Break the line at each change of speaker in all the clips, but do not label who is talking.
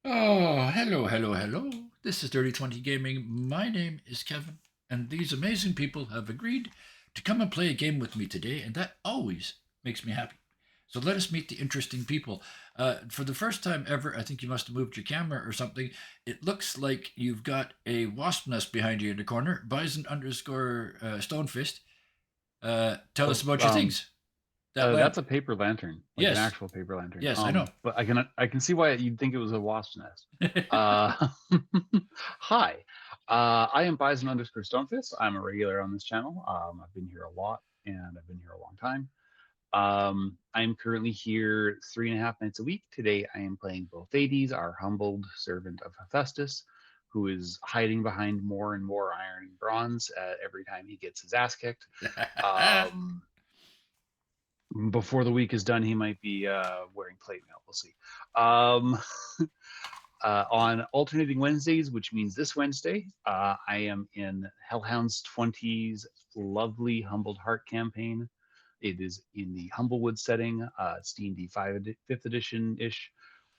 Oh, hello, hello, hello. This is Dirty 20 Gaming. My name is Kevin, and these amazing people have agreed to come and play a game with me today, and that always makes me happy. So let us meet the interesting people. For the first time ever, I think you must have moved your camera or something. It looks like you've got a wasp nest behind you in the corner. Bison underscore Stonefist. Tell us
Oh,
about your things. That
that's
lamp.
a paper lantern, like an
Yes,
actual paper lantern.
yes, I know.
But I can see why you'd think it was a wasp's nest. Uh, hi, I am Bison underscore Stonefist. I'm a regular on this channel. I've been here a lot, and I've been here a long time. I'm currently here 3.5 nights a week. Today, I am playing Bothades, our humbled servant of Hephaestus, who is hiding behind more and more iron and bronze every time he gets his ass kicked. Um, Before the week is done, he might be wearing plate mail. We'll see. Um, on alternating Wednesdays, which means this Wednesday, I am in Hellhounds 20's lovely Humbled Heart campaign. It is in the Humblewood setting. It's D&D 5th edition ish.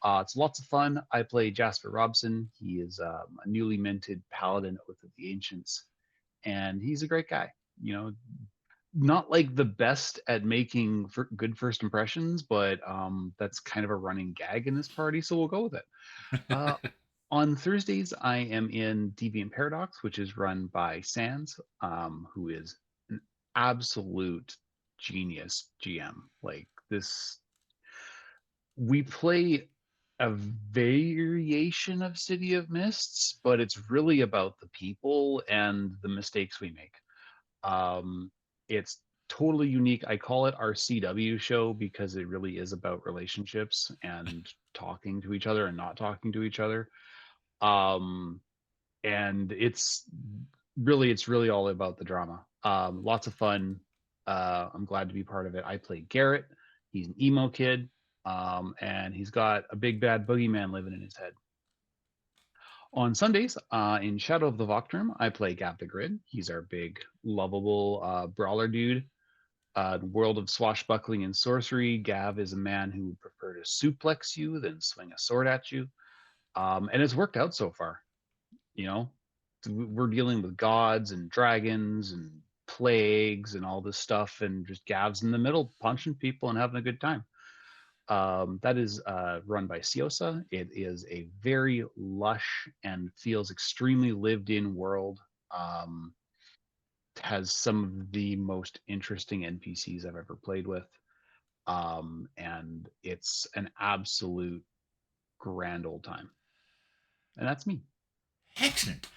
It's lots of fun. I play Jasper Robson. He is a newly minted paladin oath of the ancients, and he's a great guy. You know, not like the best at making good first impressions, but that's kind of a running gag in this party, so we'll go with it. Uh, on Thursdays, I am in Deviant Paradox, which is run by Sans, who is an absolute genius GM. Like this, we play a variation of City of Mists, but it's really about the people and the mistakes we make. It's totally unique. I call it our CW show because it really is about relationships and talking to each other and not talking to each other. Um, and it's really all about the drama. Lots of fun. I'm glad to be part of it. I play Garrett. He's an emo kid, and he's got a big bad boogeyman living in his head. On Sundays, in Shadow of the Voctrum, I play Gav the Grid. He's our big, lovable brawler dude. World of swashbuckling and sorcery, Gav is a man who would prefer to suplex you than swing a sword at you. And it's worked out so far. You know, we're dealing with gods and dragons and plagues and all this stuff, and just Gav's in the middle punching people and having a good time. That is run by Siosa. It is a very lush and feels extremely lived in world. Um, has some of the most interesting NPCs I've ever played with. And it's an absolute grand old time. And that's me.
Excellent.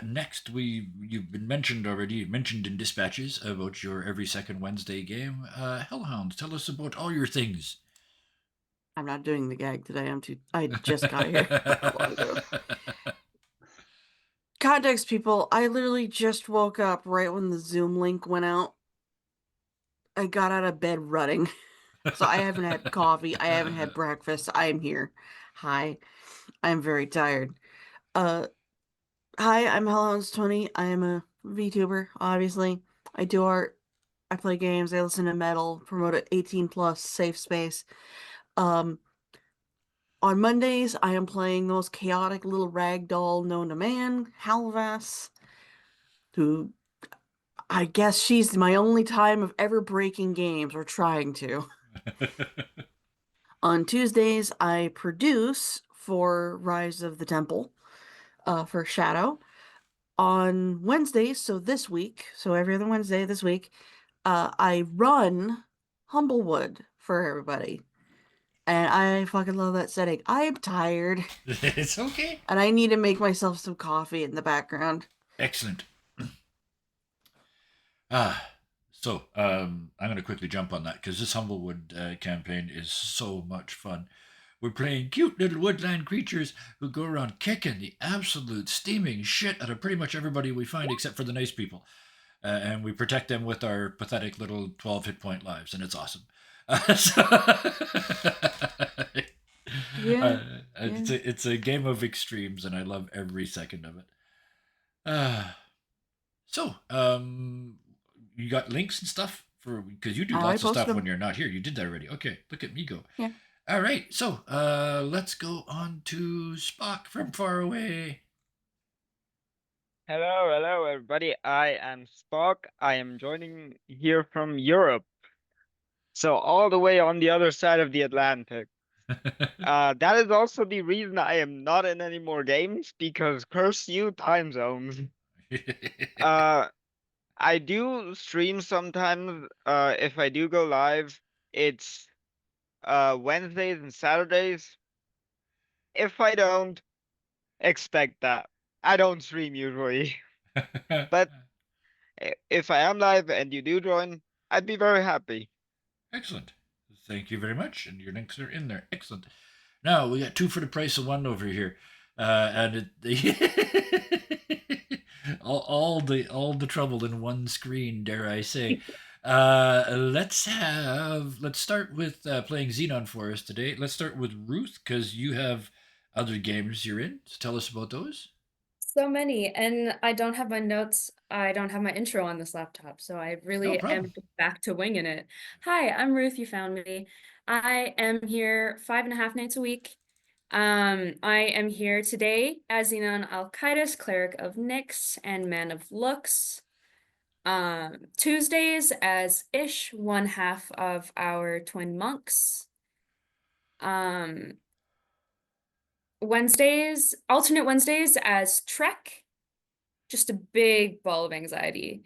Next, you've been mentioned already. Mentioned in dispatches about your every second Wednesday game. Hellhounds, tell us about all your things.
I'm not doing the gag today. I just got here not long ago. Context, people, I literally just woke up right when the Zoom link went out. I got out of bed running. So I haven't had coffee. I haven't had breakfast. I'm here. Hi. I'm very tired. Uh Hi, I'm Hellhounds20. I am a VTuber, obviously. I do art. I play games. I listen to metal, promote an 18 plus safe space. Um On Mondays, I am playing the most chaotic little rag doll known to man, Halvas, who I guess she's my only time of ever breaking games or trying to. On Tuesdays, I produce for Rise of the Temple, for Shadow. On Wednesdays, so every other Wednesday this week, I run Humblewood for everybody. And I fucking love that setting. I am tired.
It's okay.
And I need to make myself some coffee in the background.
Excellent. I'm going to quickly jump on that because this Humblewood campaign is so much fun. We're playing cute little woodland creatures who go around kicking the absolute steaming shit out of pretty much everybody we find except for the nice people. And we protect them with our pathetic little 12 hit point lives, and it's awesome. So,
Yeah, yeah.
it's a game of extremes, and I love every second of it. Uh, so, you got links and stuff for because you do
I
lots of
posted
stuff when
them.
you're not here. You did that already. Okay, look at me go.
Yeah.
All right, so let's go on to Spock from far away.
Hello, hello, everybody. I am Spock. I am joining here from Europe, so all the way on the other side of the Atlantic. That is also the reason I am not in any more games because curse you, time zones. Uh, I do stream sometimes. If I do go live, it's Wednesdays and Saturdays. If I don't, expect that. I don't stream usually, but if I am live and you do join, I'd be very happy.
Excellent. Thank you very much. And your links are in there. Excellent. Now we got two for the price of one over here. And all the trouble in one screen, dare I say. Let's start with playing Xenon for us today. Let's start with Ruth because you have other games you're in. So tell us about those.
So many, and I don't have my notes. I don't have my intro on this laptop, so I
No
really am
problem.
back to winging it. Hi, I'm Ruth. You found me. I am here 5.5 nights a week. I am here today as Xenon Al-Qaeda's Cleric of Nyx and Man of Looks. Tuesdays as Ish, one half of our twin monks. Wednesdays, alternate Wednesdays as Trek, just a big ball of anxiety.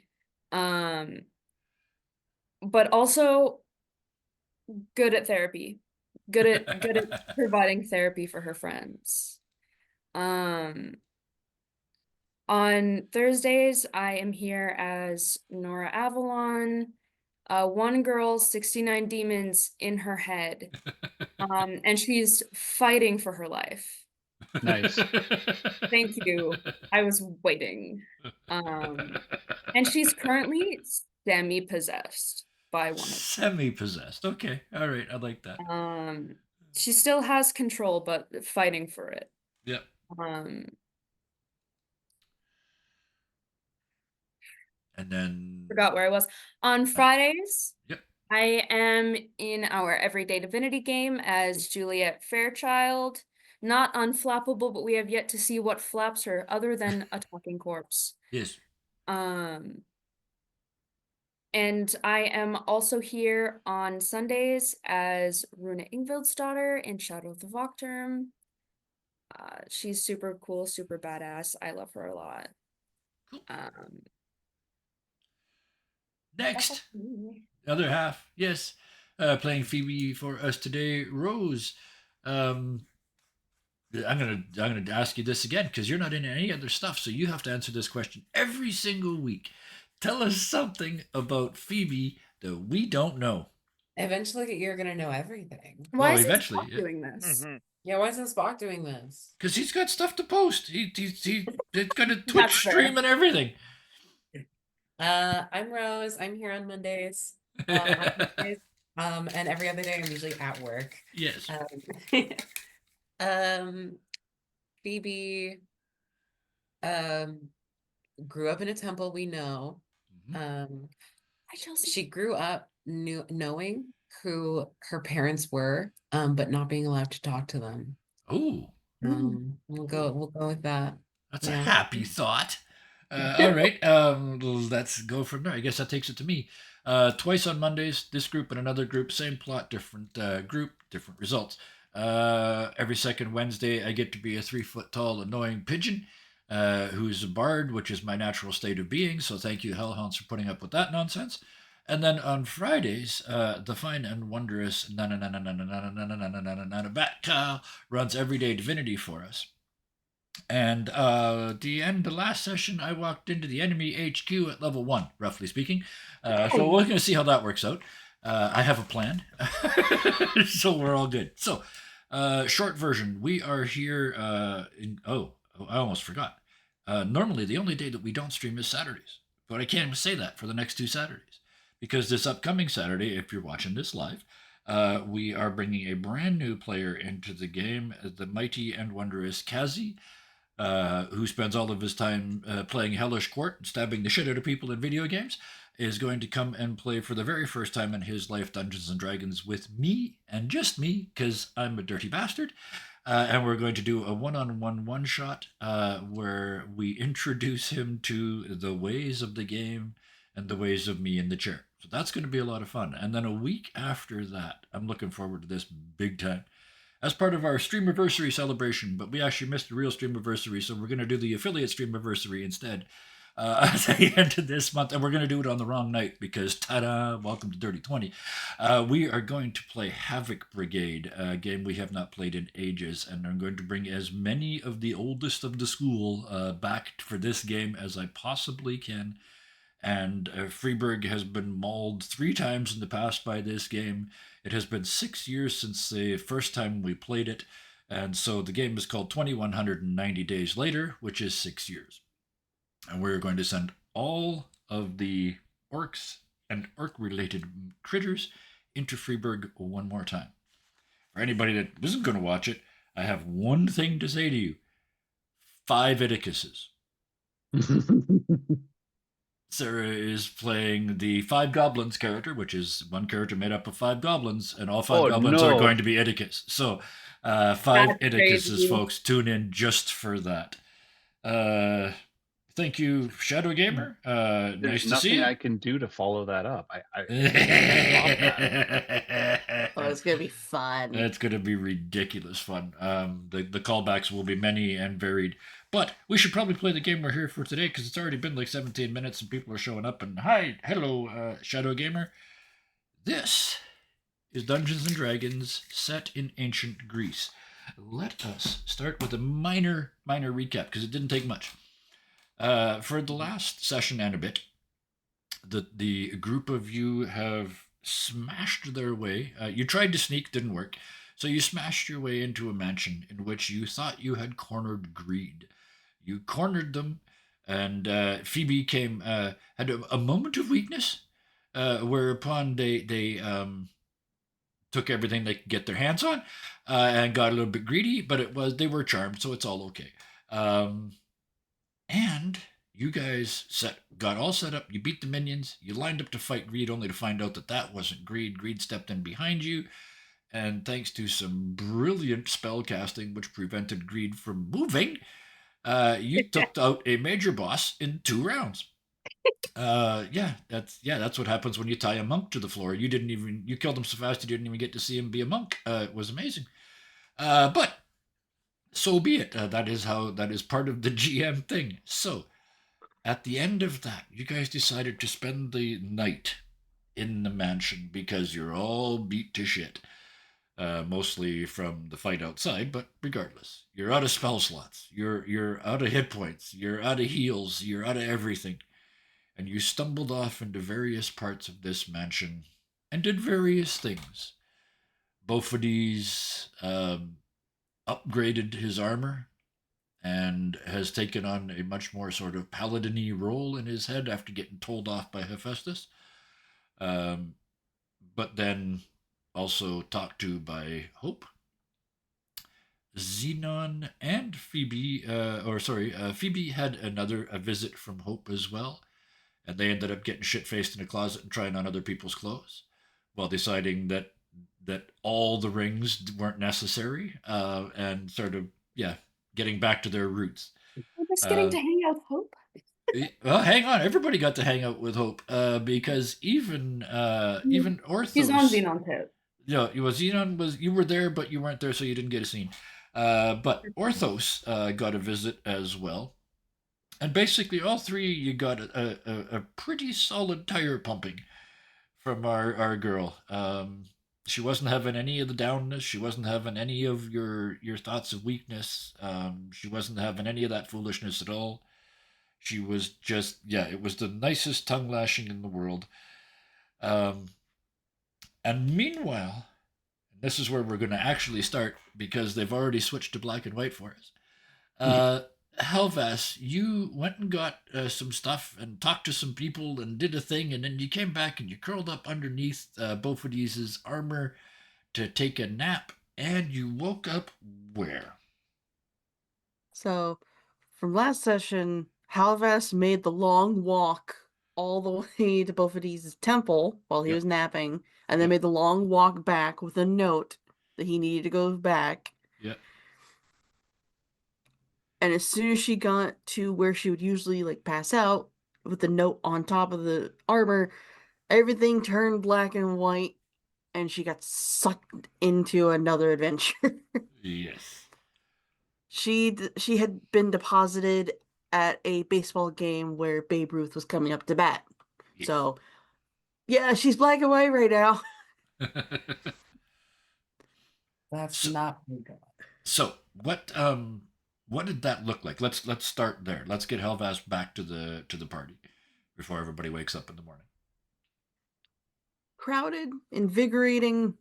But also good at therapy. Good at providing therapy for her friends. On Thursdays, I am here as Nora Avalon, one girl, 69 demons in her head. And she's fighting for her life.
Nice.
Thank you. I was waiting. And she's currently semi-possessed by one of
Semi-possessed. Okay. All right. I like that.
them. She still has control, but fighting for it.
Yep.
Um,
And then
Forgot where I was. On Fridays,
yep.
I am in our everyday divinity game as Juliet Fairchild. Not unflappable, but we have yet to see what flaps her other than a talking corpse.
Yes.
And I am also here on Sundays as Runa Ingvild's daughter in Shadow of the Vocterm. She's super cool, super badass. I love her a lot.
Cool.
That's
Next,
me.
other half. Yes. Playing Phoebe for us today, Rose. I'm gonna ask you this again because you're not in any other stuff, so you have to answer this question every single week. Tell us something about Phoebe that we don't know.
Eventually, you're gonna know everything.
Why
Well,
is
eventually,
Spock doing this?
Yeah, why isn't Spock doing this?
because he's got stuff to post. He's got a Twitch
That's fair.
stream and everything.
I'm Rose. I'm here on Mondays. On Mondays, and every other day I'm usually at work.
Yes.
Phoebe grew up in a temple, we know.
Mhm.
She grew up knowing who her parents were, but not being allowed to talk to them.
Oh,
We'll go with that.
that's a
Yeah.
happy thought. All right, let's go from there. I guess that takes it to me. Twice on Mondays, this group and another group, same plot, different group, different results. Every second Wednesday, I get to be a 3 foot tall, annoying pigeon who's a bard, which is my natural state of being. So thank you, Hellhounds, for putting up with that nonsense. And then on Fridays, the fine and wondrous Bat Kyle runs Everyday Divinity for us. And the last session, I walked into the enemy HQ at level 1, roughly speaking. So we're going to see how that works out. I have a plan, so we're all good. So, short version, we are here. I almost forgot. Normally, the only day that we don't stream is Saturdays, but I can't even say that for the next 2 Saturdays because this upcoming Saturday, if you're watching this live, we are bringing a brand new player into the game, the mighty and wondrous Kazi. Who spends all of his time playing Hellish Court and stabbing the shit out of people in video games. is going to come and play for the very first time in his life Dungeons and Dragons with me and just me because I'm a dirty bastard. And we're going to do a one-on-one one-shot where we introduce him to the ways of the game and the ways of me in the chair. So that's going to be a lot of fun. And then a week after that, I'm looking forward to this big time. As part of our Streamiversary celebration, but we actually missed the real Streamiversary, so we're going to do the affiliate Streamiversary instead at the end of this month, and we're going to do it on the wrong night because, ta-da, welcome to Dirty 20. We are going to play Havoc Brigade, a game we have not played in ages, and I'm going to bring as many of the oldest of the school back for this game as I possibly can. And Freeburg has been mauled 3 times in the past by this game. It has been 6 years since the first time we played it, and so the game is called 2190 Days Later, which is 6 years. And we're going to send all of the orcs and orc-related critters into Freeburg one more time. For anybody that isn't going to watch it, I have one thing to say to you. 5 Iticuses. Sarah is playing the 5 goblins character, which is one character made up of 5 goblins, and all 5 goblins are going to be Iticus. So 5 Iticuses, folks. Tune in just for that. Thank you, Shadow Gamer.
There's
nice to see
nothing
you.
I can do to follow that up.
Oh, it's gonna be fun.
It's going to be ridiculous fun. The callbacks will be many and varied. But we should probably play the game we're here for today because it's already been like 17 minutes and people are showing up. And hello, Shadow Gamer. This is Dungeons and Dragons set in ancient Greece. Let us start with a minor recap because it didn't take much. For the last session and a bit, the group of you have smashed their way. You tried to sneak, didn't work. So you smashed your way into a mansion in which you thought you had cornered greed. You cornered them, and Phoebe had a moment of weakness, whereupon they took everything they could get their hands on, and got a little bit greedy. But they were charmed, so it's all okay. And you guys got all set up. You beat the minions. You lined up to fight Greed, only to find out that wasn't Greed. Greed stepped in behind you, and thanks to some brilliant spell casting, which prevented Greed from moving, you took out a major boss in 2 rounds. That's what happens when you tie a monk to the floor. You killed him so fast you didn't even get to see him be a monk. It was amazing. But so be it. That is part of the GM thing. So at the end of that, you guys decided to spend the night in the mansion because you're all beat to shit. Mostly from the fight outside, but regardless, you're out of spell slots. You're out of hit points. You're out of heals. You're out of everything. And you stumbled off into various parts of this mansion and did various things. Bophides upgraded his armor and has taken on a much more sort of paladin-y role in his head after getting told off by Hephaestus. But then also talked to by Hope. Xenon and Phoebe, Phoebe had a visit from Hope as well, and they ended up getting shit-faced in a closet and trying on other people's clothes while deciding that all the rings weren't necessary, and sort of, getting back to their roots.
We're just getting to hang out with Hope.
Well, hang on. Everybody got to hang out with Hope, because even Orthos.
He's on Xenon too.
No, Xenon you were there, but you weren't there, so you didn't get a scene. But Orthos got a visit as well, and basically all 3 you got a pretty solid tire pumping from our girl. She wasn't having any of the downness. She wasn't having any of your thoughts of weakness. She wasn't having any of that foolishness at all. She was just, it was the nicest tongue lashing in the world. And meanwhile, this is where we're going to actually start because they've already switched to black and white for us. Helvas, you went and got some stuff and talked to some people and did a thing, and then you came back and you curled up underneath Bophides' armor to take a nap, and you woke up where?
So, from last session, Halvas made the long walk all the way to Bofidis' temple while he
Yep.
was napping, and then
Yep.
made the long walk back with a note that he needed to go back.
Yeah.
And as soon as she got to where she would usually like pass out with the note on top of the armor, everything turned black and white, and she got sucked into another adventure.
Yes.
She had been deposited at a baseball game where Babe Ruth was coming up to bat.
Yes.
So, yeah, she's black and white right now.
That's
So-
not very good.
So what did that look like? Let's start there. Let's get Helvast back to the party before everybody wakes up in the morning.
Crowded, invigorating,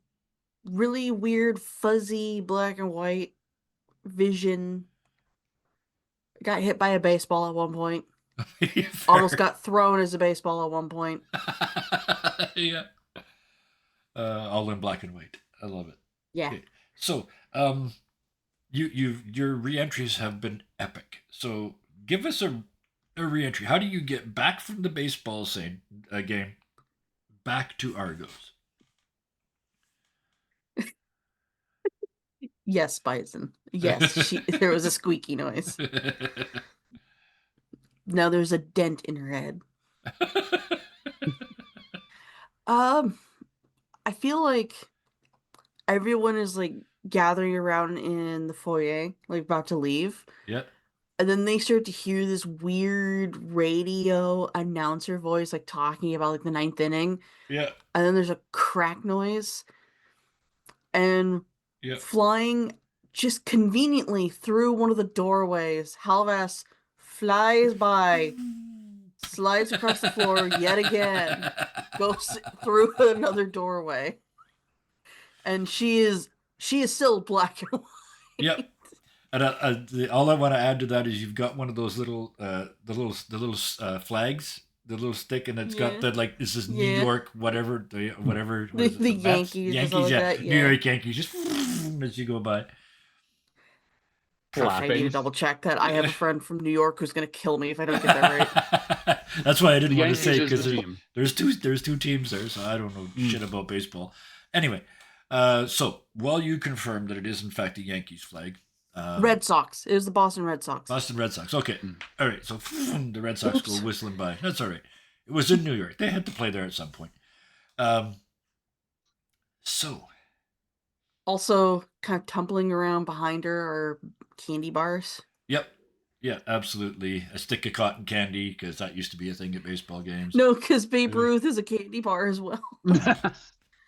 really weird, fuzzy black and white vision. Got hit by a baseball at one point. Almost got thrown as a baseball at one point.
Yeah. All in black and white. I love it.
Yeah.
Okay. So, your re-entries have been epic. So, give us a re-entry. How do you get back from the baseball game back to Argos?
Yes, Bison. Yes, there was a squeaky noise. Now there's a dent in her head. I feel like everyone is like gathering around in the foyer, like about to leave.
Yep.
And then they start to hear this weird radio announcer voice like talking about like the ninth inning.
Yeah.
And then there's a crack noise. And
Yep.
flying just conveniently through one of the doorways, Halvas flies by, slides across the floor yet again, goes through another doorway, and she is still black and white.
Yep. And all I want to add to that is you've got one of those little flags, the little stick, and it's got
Yeah.
the like this is New
Yeah.
York whatever whatever
The
what is it, Mets?
Yankees or
Yankees,
something like
yeah.
that,
New
yeah.
York Yankees just as you go by.
Gosh, I need to
Flapping.
double check that. I have a friend from New York who's gonna kill me if I don't get that right.
That's why I didn't
The
want to
Yankees
say
is
because
the team.
there's two teams there, so I don't know shit about baseball. Anyway, so while you confirm that it is in fact a Yankees flag,
Red Sox. It was the Boston Red Sox.
Boston Red Sox. Okay, all right. So the Red Sox
Oops.
go whistling by. That's all right. It was in New York. They had to play there at some point. So
Also, kind of tumbling around behind her are candy bars.
yep, yeah, absolutely. A stick of cotton candy because that used to be a thing at baseball games.
No, because Babe Ruth is a candy bar as well.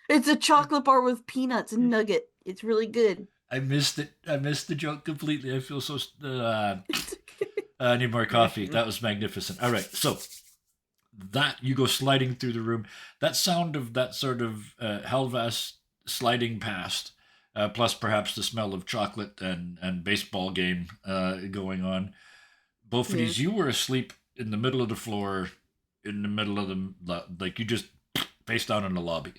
It's a chocolate bar with peanuts and nugget. It's really good.
I missed it. I missed the joke completely. I feel so. I need more coffee. That was magnificent. All right, so that you go sliding through the room. That sound of that sort of Helvas sliding past, plus perhaps the smell of chocolate and baseball game going on. Both of these, you were asleep in the middle of the floor, in the middle of like you just face down in the lobby.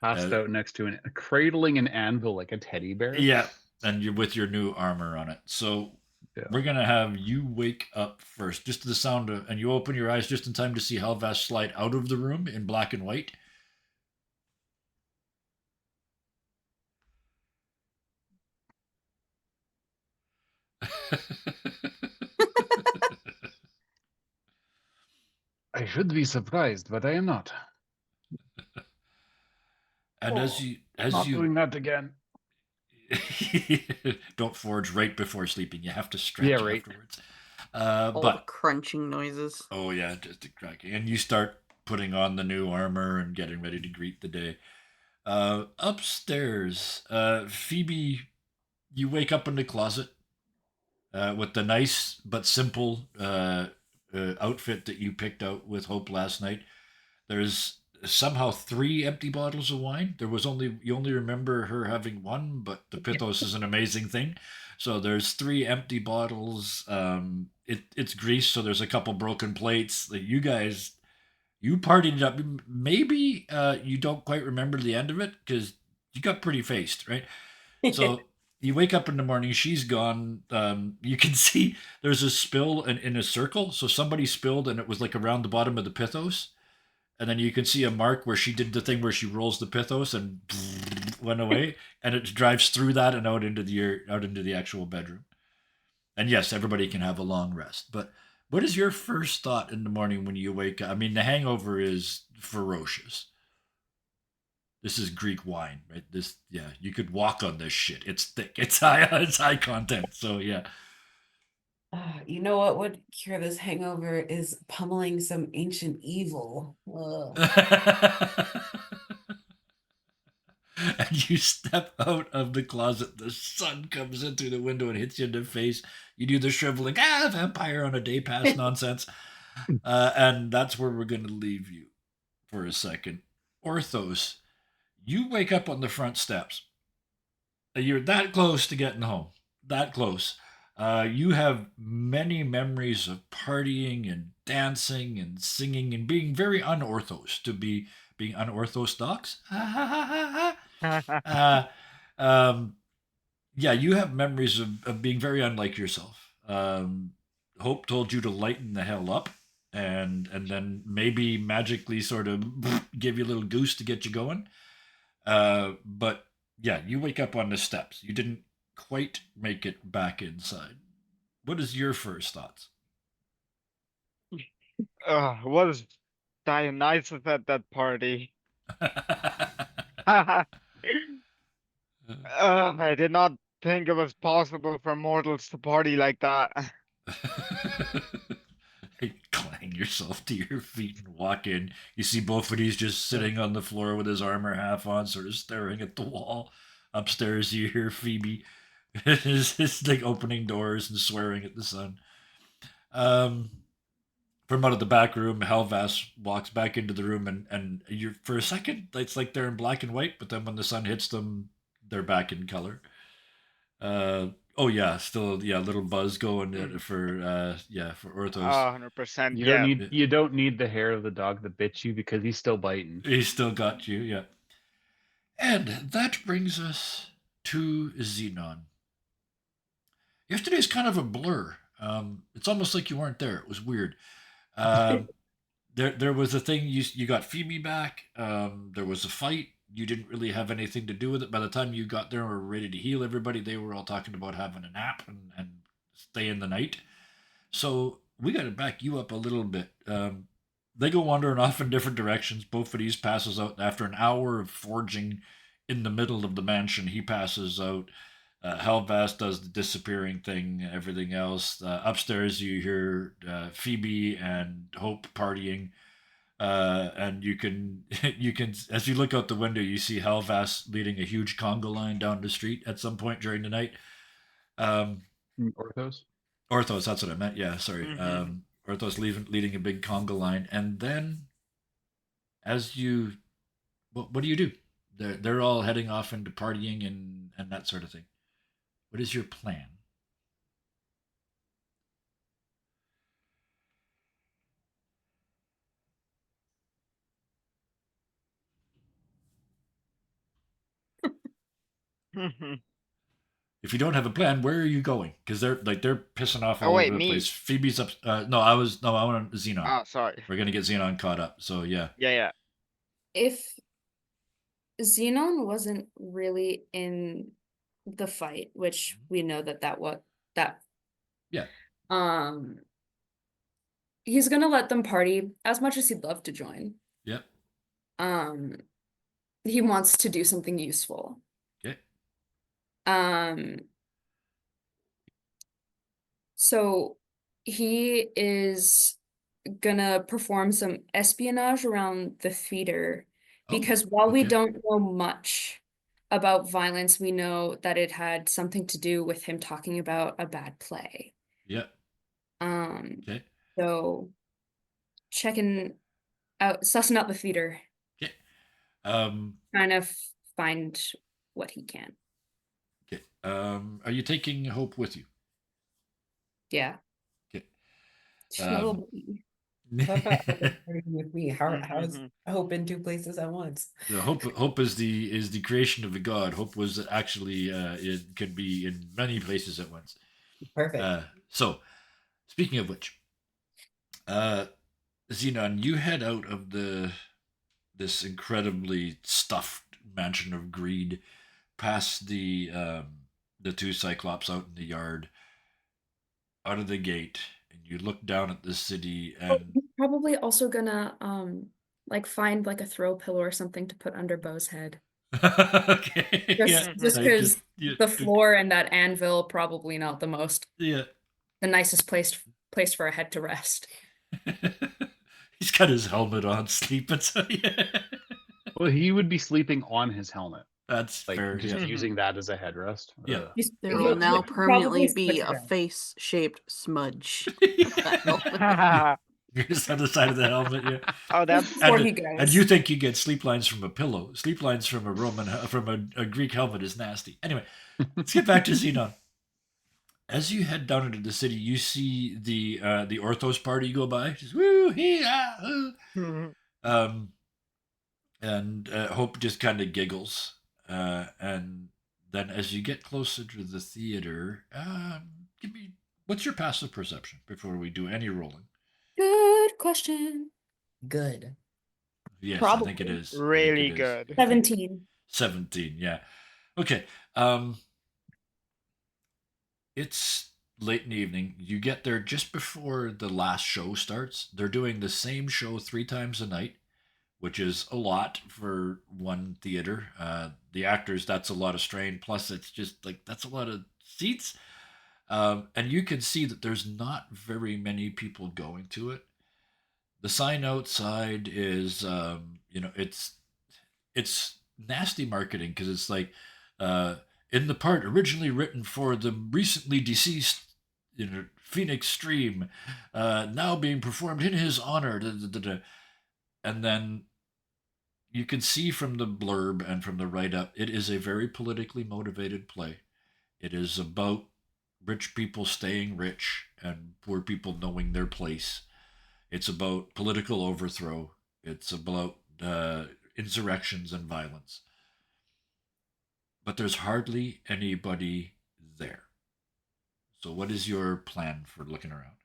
Passed out next to a cradling an anvil like a teddy bear.
Yeah, and you're with your new armor on it. So
Yeah.
we're gonna have you wake up first, just to the sound of, and you open your eyes just in time to see Helvas slide out of the room in black and white.
I should be surprised, but I am not.
And as
Not
you
doing that again.
don't forge right before sleeping, you have to stretch
Yeah, right.
afterwards.
All the
But
crunching noises.
oh yeah, just a cracking, and you start putting on the new armor and getting ready to greet the day. Upstairs, Phoebe, you wake up in the closet with the nice but simple outfit that you picked out with Hope last night. There's somehow 3 empty bottles of wine. You only remember her having one, but the Pithos is an amazing thing. So there's 3 empty bottles. It's Greece, so there's a couple broken plates. You guys, you partied it up. Maybe you don't quite remember the end of it because you got pretty faced, right? So you wake up in the morning, she's gone. You can see there's a spill in a circle. So somebody spilled and it was like around the bottom of the pithos. And then you can see a mark where she did the thing where she rolls the pithos and went away. And it drives through that and out into the actual bedroom. And yes, everybody can have a long rest. But what is your first thought in the morning when you wake up? I mean, the hangover is ferocious. This is Greek wine, right? This, yeah, you could walk on this shit. It's thick. It's high content. So yeah.
You know what would cure this hangover is pummeling some ancient evil. Ugh.
And you step out of the closet. The sun comes in through the window and hits you in the face. You do the shriveling, vampire on a day pass nonsense. And that's where we're going to leave you for a second. Orthos, you wake up on the front steps. You're that close to getting home. That close. You have many memories of partying and dancing and singing and being very unorthos to be being unorthodox. uh, um, yeah, you have memories of being very unlike yourself. Hope told you to lighten the hell up and then maybe magically sort of give you a little goose to get you going. But yeah, you wake up on the steps. You didn't quite make it back inside. What is your first thoughts?
Was Dionysus at that party? I did not think it was possible for mortals to party like that.
Clang yourself to your feet and walk in. You see Beaufordis just sitting on the floor with his armor half on, sort of staring at the wall. Upstairs, you hear Phoebe is like opening doors and swearing at the sun. Um, from out of the back room, Helvas walks back into the room, and you're for a second, it's like they're in black and white, but then when the sun hits them, they're back in color. Oh yeah, still yeah, little buzz going for Orthos.
100%,
You don't
yeah.
need you don't need the hair of the dog that bit you because he's still biting.
He's still got you, yeah. And that brings us to Xenon. Yesterday's kind of a blur. It's almost like you weren't there. It was weird. Um, there was a thing you got Phoebe back. There was a fight. You didn't really have anything to do with it. By the time you got there and were ready to heal everybody, they were all talking about having a nap and staying the night. So we got to back you up a little bit. They go wandering off in different directions. Both of these passes out after an hour of forging in the middle of the mansion. He passes out. Helvast does the disappearing thing. Everything else upstairs, you hear Phoebe and Hope partying, and you can you can as you look out the window, you see Helvast leading a huge conga line down the street at some point during the night. Um,
Orthos.
Orthos, that's what I meant. Yeah, sorry.
Mm-hmm.
Orthos leading a big conga line, and then as you, what do you do? They're all heading off into partying and that sort of thing. What is your plan? If you don't have a plan, where are you going? Because they're pissing off
Oh
all
wait,
over the place.
me.
Phoebe's up. No, I want Xenon.
Oh, sorry.
We're gonna get Xenon caught up. So yeah,
Yeah.
If Xenon wasn't really in the fight, which we know that what that
yeah,
um he's gonna let them party as much as he'd love to join.
yep,
Um he wants to do something useful.
okay,
Um so he is gonna perform some espionage around the theater
oh,
because while we
okay,
don't know much about violence, we know that it had something to do with him talking about a bad play.
yep,
Um,
okay,
so checking out, sussing out the theater,
okay, um,
trying to find what he can.
okay. Are you taking Hope with you?
Yeah,
Okay,
she's my little
um,
baby.
Talk about hope partying with me. How's
Mhm.
hope in two places at once?
The hope is the creation of a god. Hope was actually it could be in many places at once.
Perfect.
So speaking of which, uh, Xenon, you head out of this incredibly stuffed mansion of greed, past the two cyclops out in the yard, out of the gate, and you look down at the city and
He's probably also gonna like find like a throw pillow or something to put under Bo's head.
okay, yeah,
Just
like
because
yeah,
the floor and that anvil probably not
yeah.
the nicest place for a head to rest.
He's got his helmet on, sleeping. So yeah,
Well, he would be sleeping on his helmet,
that's
like
fair.
just
Yeah,
using that as a headrest.
yeah.
There will
He'll
now
probably
permanently be
switch it
a
out.
face-shaped smudge.
Just on the side of the helmet. Yeah.
Oh, that's
Before he
And you
goes.
think you get sleep lines from a pillow? Sleep lines from a a Greek helmet is nasty. Anyway, let's get back to Xenon. As you head down into the city, you see the Orthos party go by. Just woo hee ah hoo. Um, and Hope just kind of giggles. And then as you get closer to the theater, give me what's your passive perception before we do any rolling?
Good question.
Good.
Yes, I think it
Probably.
is. I think it
really
is.
good.
Okay.
17.
17, yeah. Okay. Um, it's late in the evening. You get there just before the last show starts. They're doing the same show 3 times a night, which is a lot for one theater. The actors, that's a lot of strain. Plus, it's just like that's a lot of seats. And you can see that there's not very many people going to it. The sign outside is, it's nasty marketing because it's like, uh, in the part originally written for the recently deceased, Phoenix Stream, now being performed in his honor. Da, da, da, da. And then you can see from the blurb and from the write up, it is a very politically motivated play. It is about rich people staying rich and poor people knowing their place. It's about political overthrow. It's about insurrections and violence. But there's hardly anybody there. So, what is your plan for looking around?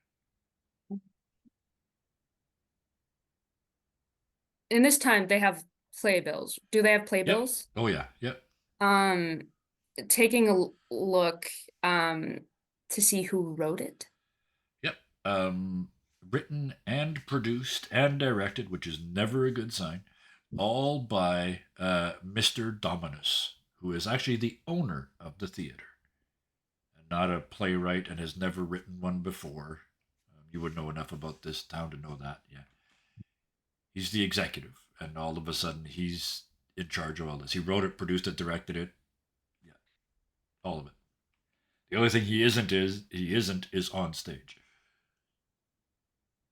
In this time, they have playbills. Do they have
Yep.
playbills?
Oh yeah. Yep.
Taking a look to see who wrote it.
Yep. Written and produced and directed, which is never a good sign, all by Mr. Dominus, who is actually the owner of the theater, and not a playwright, and has never written one before. You would know enough about this town to know that. Yeah, he's the executive, and all of a sudden he's in charge of all this. He wrote it, produced it, directed it. Yeah, all of it. The only thing he isn't is on stage.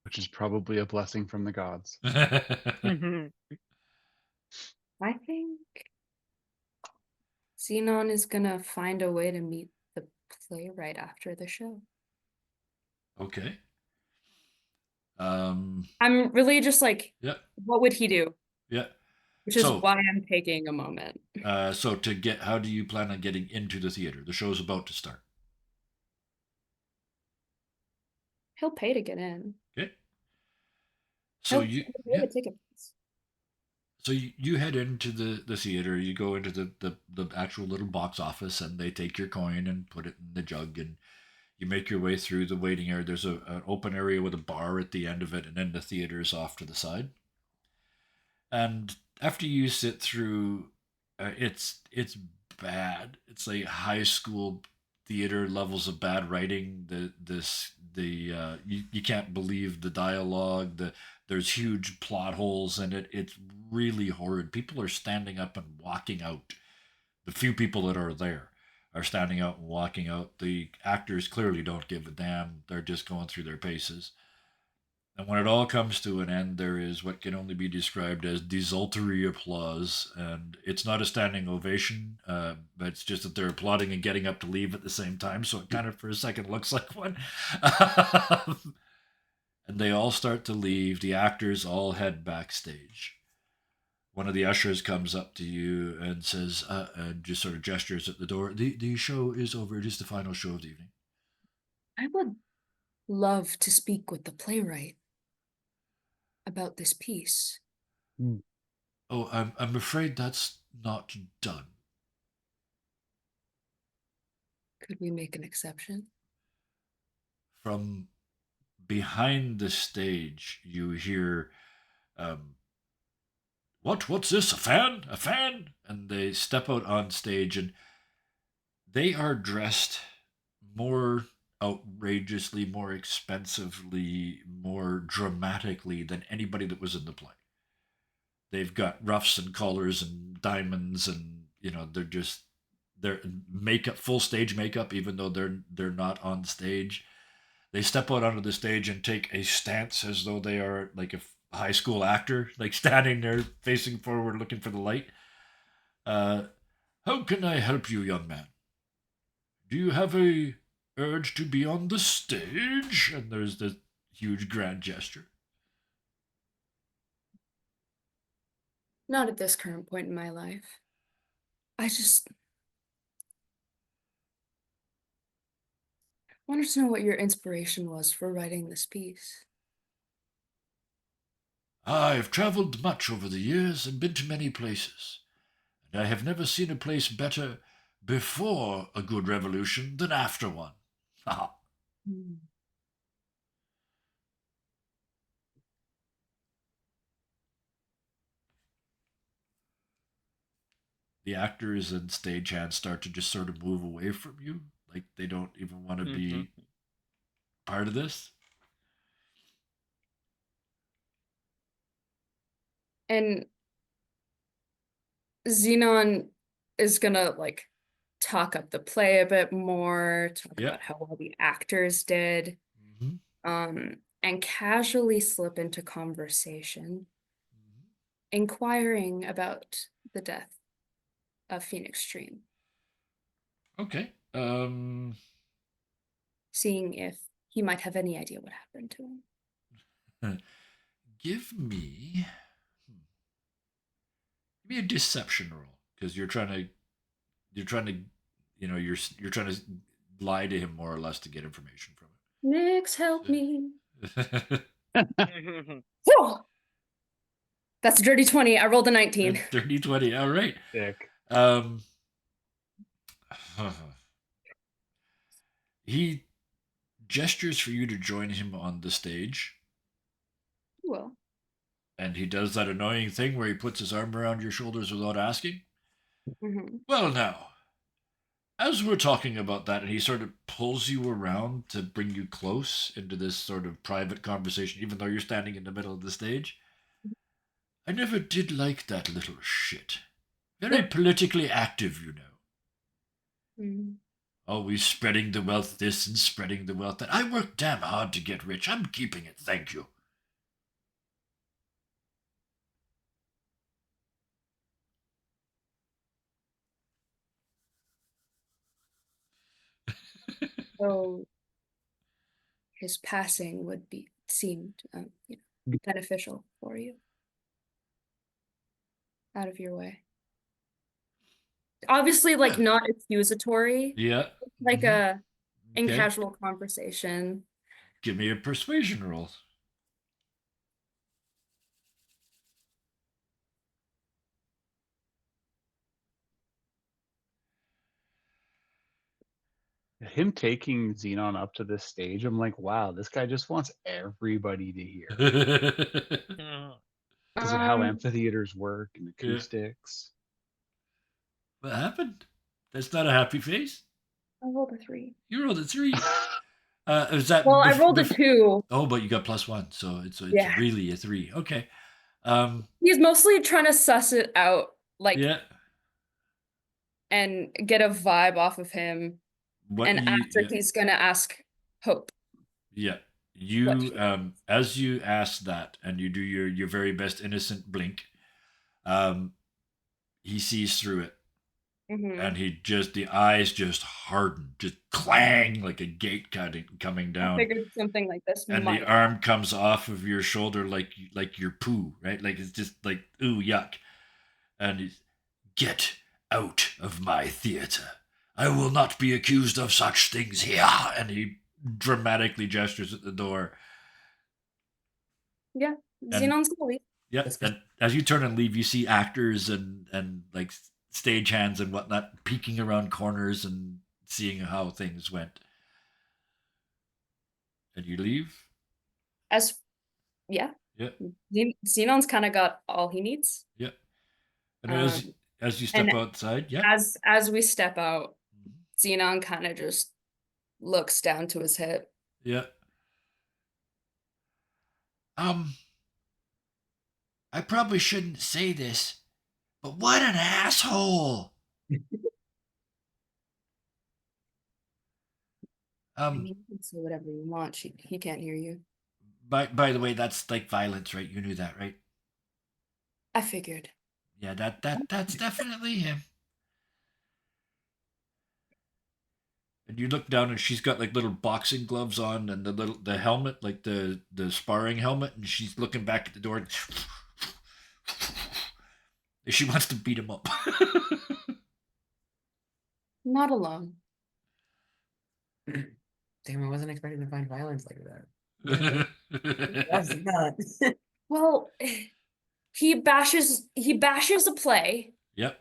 Which is probably a blessing from the gods.
Mhm.
I think Xenon is gonna find a way to meet the playwright after the show.
Okay. Um.
I'm really just like,
Yeah.
what would he do?
Yeah.
Which is
So,
why I'm taking a moment.
so to get, how do you plan on getting into the theater? The show's about to start.
He'll pay to get in.
Okay. So
He'll
you,
pay
yeah.
the ticket price.
So you head into the theater. You go into the actual little box office, and they take your coin and put it in the jug, and you make your way through the waiting area. There's an open area with a bar at the end of it, and then the theater is off to the side. And after you sit through, it's bad. It's like high school theater levels of bad writing. You can't believe the dialogue. There's huge plot holes in it. It's really horrid. People are standing up and walking out. The few people that are there are standing out and walking out. The actors clearly don't give a damn. They're just going through their paces. And when it all comes to an end, there is what can only be described as desultory applause. And it's not a standing ovation, but it's just that they're applauding and getting up to leave at the same time. So it kind of, for a second, looks like one. and they all start to leave. The actors all head backstage. One of the ushers comes up to you and says, and just sort of gestures at the door. The show is over. It is the final show of the evening.
I would love to speak with the playwright about this piece.
Oh, I'm afraid that's not done.
Could we make an exception?
From behind the stage, you hear, What's this? A fan? A fan? And they step out on stage, and they are dressed more outrageously, more expensively, more dramatically than anybody that was in the play. They've got ruffs and collars and diamonds, and they're makeup, full stage makeup, even though they're not on stage. They step out onto the stage and take a stance as though they are like a high school actor, like standing there facing forward, looking for the light. How can I help you, young man? Do you have a urge to be on the stage? And there's this huge grand gesture.
Not at this current point in my life. I just wanted to know what your inspiration was for writing this piece.
I have traveled much over the years and been to many places, and I have never seen a place better before a good revolution than after one. Ah. The actors and stagehands start to just sort of move away from you, like they don't even want to be part of this.
And Xenon is gonna like talk up the play a bit more, talk
Yeah.
about how well the actors did,
Mm-hmm.
and casually slip into conversation, inquiring about the death of Phoenix Stream,
Okay.
seeing if he might have any idea what happened to him.
Give me a deception roll, because you're trying to you're trying to lie to him more or less to get information from
Nix, help me.
him.
Whew! That's a dirty 20. I rolled a 19.
30-20. All right.
Sick.
He gestures for you to join him on the stage,
Well,
and he does that annoying thing where he puts his arm around your shoulders without asking.
mhm.
Well, now, as we're talking about that, and he sort of pulls you around to bring you close into this sort of private conversation, even though you're standing in the middle of the stage. I never did like that little shit. Very politically active, you know.
Mm.
Always spreading the wealth this and spreading the wealth that. I worked damn hard to get rich. I'm keeping it, thank you.
So his passing would be seemed beneficial for you. Out of your way. Obviously, like
Yeah.
not accusatory,
Yeah.
like
Mhm.
in
Okay.
casual conversation.
Give me a persuasion roll.
Him taking Xenon up to this stage, I'm like, wow, this guy just wants everybody to hear because of how amphitheaters work and acoustics.
What happened? That's not a happy face.
I rolled a 3.
You rolled a 3. Is that
Well, I rolled a 2.
Oh, but you got +1, so it's
Yeah.
really a 3. Okay.
He's mostly trying to suss it out, like,
Yeah.
and get a vibe off of him. And after he's gonna ask Hope.
Yeah. You as you ask that and you do your very best innocent blink, he sees through it.
Mhm.
and the eyes just harden, just clang like a gate coming
I
down,
figured something like this
and the
might
arm comes off of your shoulder like your poo, right? Like it's just like ooh yuck, and he's get out of my theater. I will not be accused of such things here. And he dramatically gestures at the door.
Yeah,
And
Xenon's gonna leave.
yeah, and as you turn and leave, you see actors and like stage hands and whatnot peeking around corners and seeing how things went. And you leave.
As yeah,
Yeah,
Xenon's kind of got all he needs.
yeah. And
Um,
as you
and
step outside, yeah.
as we step out,
Mhm.
Xenon kind of just looks down to his hip.
Yeah. I probably shouldn't say this, but what an asshole.
I mean, you can say whatever you want. He can't hear you.
By the way, that's like violence, right? You knew that, right?
I figured.
Yeah, that's definitely him. And you look down and she's got like little boxing gloves on and the helmet, like the sparring helmet, and she's looking back at the door and she wants to beat him up.
Not alone.
Damn, I wasn't expecting to find violence like that. That's not.
Well, he bashes a play,
Yep.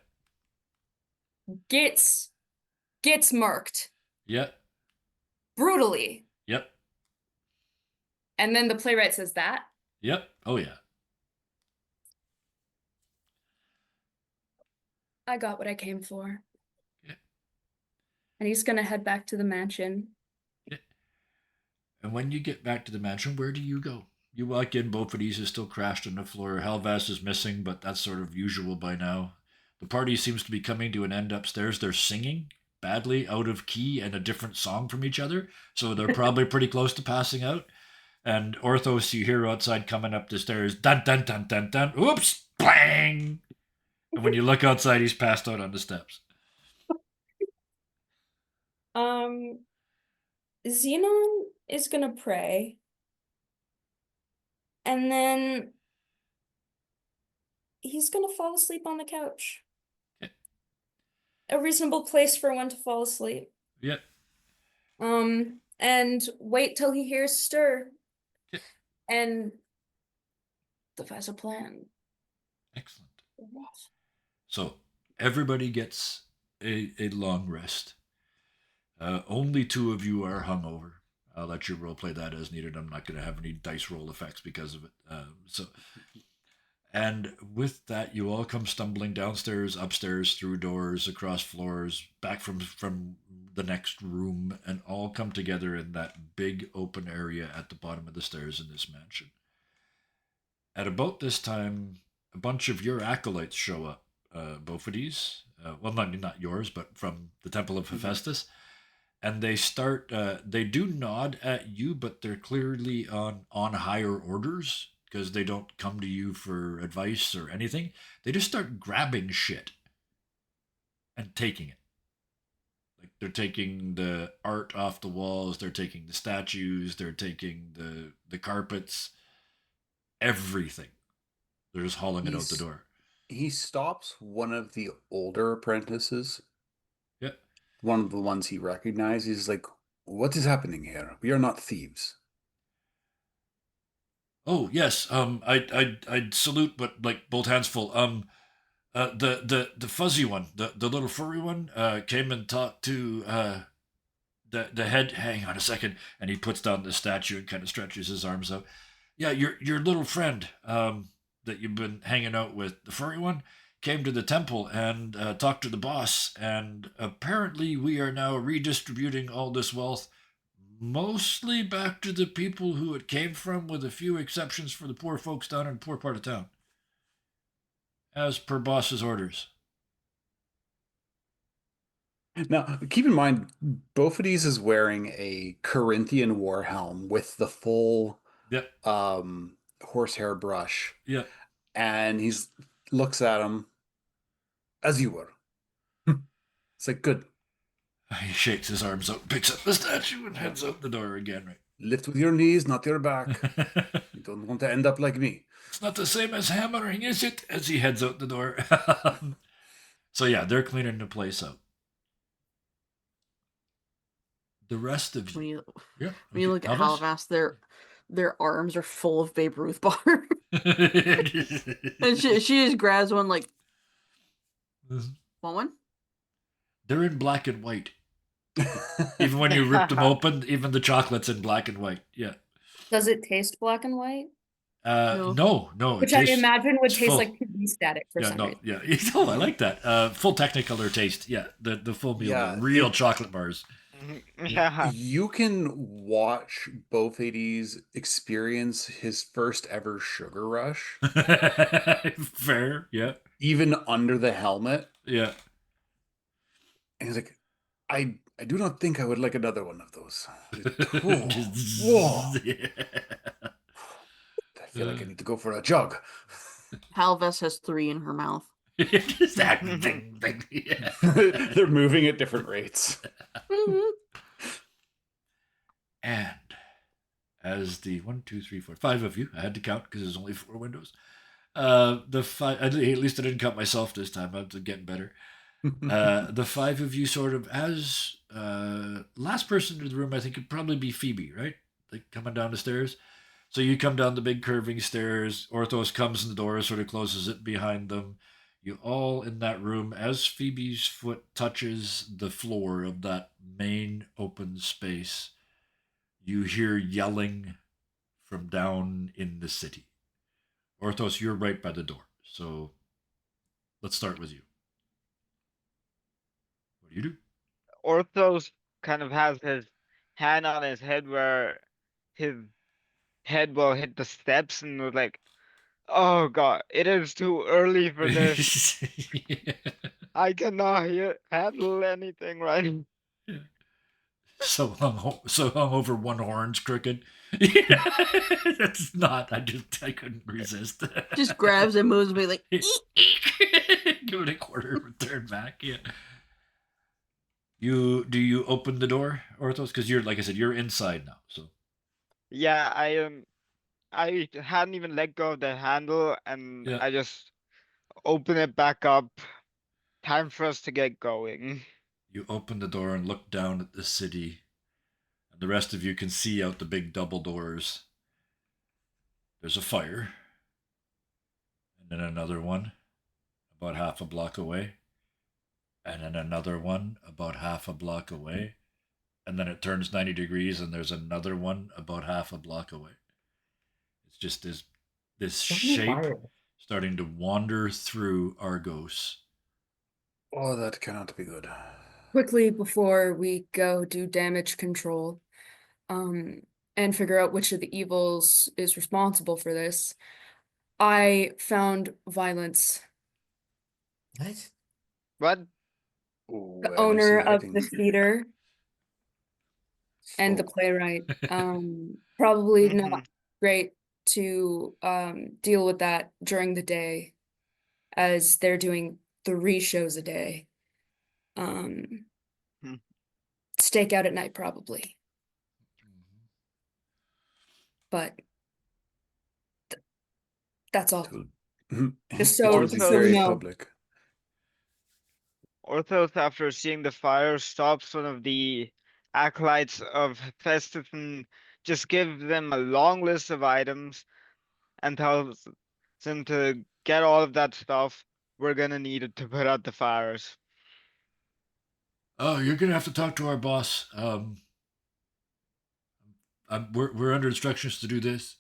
gets marked
Yep.
brutally,
Yep.
and then the playwright says that.
Yep. Oh yeah.
I got what I came for.
Yeah.
And he's gonna head back to the mansion.
Yeah. And when you get back to the mansion, where do you go? You walk in, both of these is still crashed on the floor. Helvas is missing, but that's sort of usual by now. The party seems to be coming to an end upstairs. They're singing badly, out of key, and a different song from each other. So they're probably pretty close to passing out. And Orthos, you hear outside coming up the stairs. Dun dun dun dun dun. Oops! Bang! And when you look outside, he's passed out on the steps.
Xenon is gonna pray. And then he's gonna fall asleep on the couch.
Yeah.
A reasonable place for one to fall asleep.
Yep.
And wait till he hears stir.
Yeah.
And devise a plan.
Excellent. So everybody gets a long rest. Only two of you are hungover. I'll let you role play that as needed. I'm not going to have any dice roll effects because of it. And with that, you all come stumbling downstairs, upstairs, through doors, across floors, back from the next room, and all come together in that big open area at the bottom of the stairs in this mansion. At about this time, a bunch of your acolytes show up, Bophides. Well, not yours, but from the Temple of Hephaestus. And they start, they do nod at you, but they're clearly on higher orders because they don't come to you for advice or anything. They just start grabbing shit and taking it. Like they're taking the art off the walls, they're taking the statues, they're taking the carpets, everything. They're just hauling it out the door.
He stops one of the older apprentices,
Yeah.
one of the ones he recognizes. He's like, "What is happening here? We are not thieves."
Oh yes. I'd salute, but like both hands full. The fuzzy one, the little furry one, came and talked to the head. Hang on a second, and he puts down the statue and kind of stretches his arms out. Yeah, your little friend, that you've been hanging out with, the furry one, came to the temple and talked to the boss, and apparently we are now redistributing all this wealth mostly back to the people who it came from, with a few exceptions for the poor folks down in the poor part of town, as per boss's orders.
Now, keep in mind, Bophides is wearing a Corinthian war helm with the full
Yep.
horsehair brush,
Yep.
and he's looks at him as you were. It's like, good.
He shakes his arms out, picks up the statue, and heads out the door again. Right.
Lift with your knees, not your back. You don't want to end up like me.
It's not the same as hammering, is it? As he heads out the door. So yeah, they're cleaning the place out. The rest of
When
you,
you
yeah,
when you look at
Elvis?
Halifax, their arms are full of Babe Ruth bar. And she just grabs one like, want one?
They're in black and white. Even when you rip them open, even the chocolate's in black and white. Yeah.
Does it taste black and white?
No,
Which
it
I
tastes,
imagine would
it's
taste
full.
like TV static for
Yeah,
some
no,
reason.
yeah. Oh, I like that. Full Technicolor taste. Yeah, the full meal,
Yeah,
the real chocolate bars.
Yeah.
You can watch Both experience his first ever sugar rush,
Fair. Yeah,
even under the helmet.
yeah.
And he's like, I do not think I would like another one of those.
Just-
Whoa.
yeah.
I feel like I need to go for a jog.
Halves has 3 in her mouth.
Just that thing. Yeah.
They're moving at different rates.
And as the 1, 2, 3, 4, 5 of you, I had to count because there's only 4 windows. The 5, at least I didn't count myself this time. I'm getting better. The 5 of you sort of, as last person to the room, I think would probably be Phoebe, right? Like coming down the stairs. So you come down the big curving stairs. Orthos comes in the door, sort of closes it behind them. You all in that room, as Phoebe's foot touches the floor of that main open space, you hear yelling from down in the city. Orthos, you're right by the door. So let's start with you. What do you do?
Orthos kind of has his hand on his head where his head will hit the steps and was like, oh god, it is too early for this. I cannot handle anything right now.
Yeah. So hung over, one horn's crooked. That's not. I couldn't resist.
Just grabs and moves me like,
Give it a quarter, return back. Yeah. Do you open the door, Orthos? Because you're, like I said, you're inside now. So
Yeah, I hadn't even let go of the handle and
yeah,
I just open it back up. Time for us to get going.
you open the door and look down at the city, and the rest of you can see out the big double doors. There's a fire, and then another one about half a block away, and then another one about half a block away, and then it turns 90 degrees and there's another one about half a block away. It's just this shape starting to wander through Argos.
Oh, that cannot be good.
Quickly before we go do damage control, and figure out which of the evils is responsible for this, I found violence.
What?
What?
Ooh,
The
I haven't
owner
seen
of
anything.
the theater and the
Oh.
playwright. Probably not
Mhm.
great to deal with that during the day, as they're doing 3 shows a day.
Hmm.
Stake out at night probably. But that's all. Just so
It will be
so
very
no.
public.
Orthos, after seeing the fire, stops one of the acolytes of Festus and just gives them a long list of items and tells them to get all of that stuff. We're gonna need it to put out the fires.
Oh, you're gonna have to talk to our boss. We're under instructions to do this.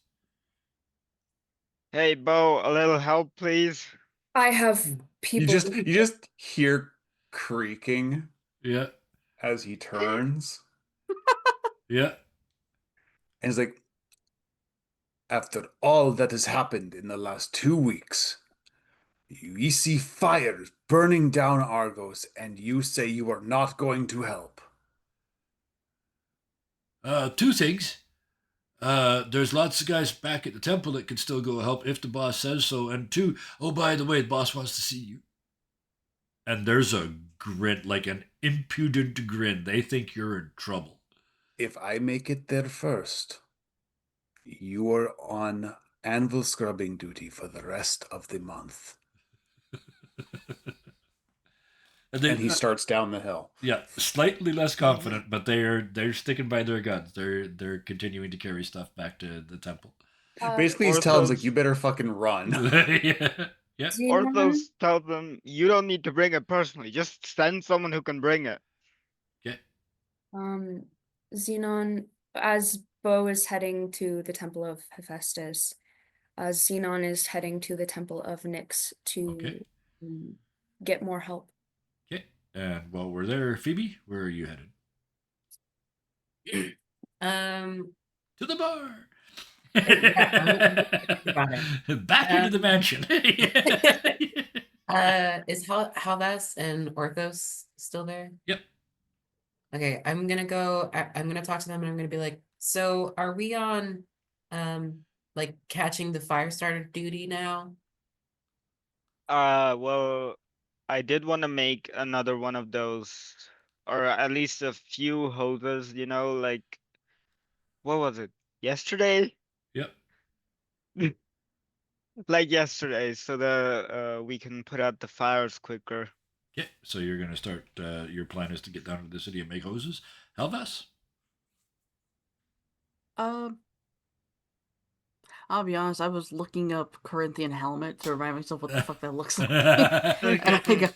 Hey, Bo, a little help, please.
I have
You
people.
just hear creaking
Yeah,
as he turns.
yeah.
And he's like, after all that has happened in the last 2 weeks, you see fires burning down Argos, and you say you are not going to help.
2 things. There's lots of guys back at the temple that can still go help if the boss says so. And 2, oh, by the way, the boss wants to see you. And there's a grin, like an impudent grin. They think you're in trouble.
If I make it there first, you are on anvil scrubbing duty for the rest of the month. And he starts down the hill.
Yeah, slightly less confident, but they're sticking by their guns. They're continuing to carry stuff back to the temple.
Basically, he's telling him, like,
Orthos-
you better fucking run.
Yeah. Yeah.
Xenon,
Orthos tells them, you don't need to bring it personally. Just send someone who can bring it.
Okay.
Xenon, as Bo is heading to the Temple of Hephaestus, Xenon is heading to the Temple of Nyx to
Okay.
get more help.
Okay. And while we're there, Phoebe, where are you headed? To the bar. Back into the mansion.
Is Halvas and Orthos still there?
Yep.
Okay, I'm gonna go. I'm gonna talk to them, and I'm gonna be like, "So, are we on, like catching the fire starter duty now?"
Well, I did want to make another one of those, or at least a few hoses, like, what was it? Yesterday?
Yep.
Like yesterday, so that we can put out the fires quicker.
Okay. So you're going to start, your plan is to get down to the city and make hoses. Helvas?
I'll be honest, I was looking up Corinthian helmet to remind myself what the fuck that looks like. And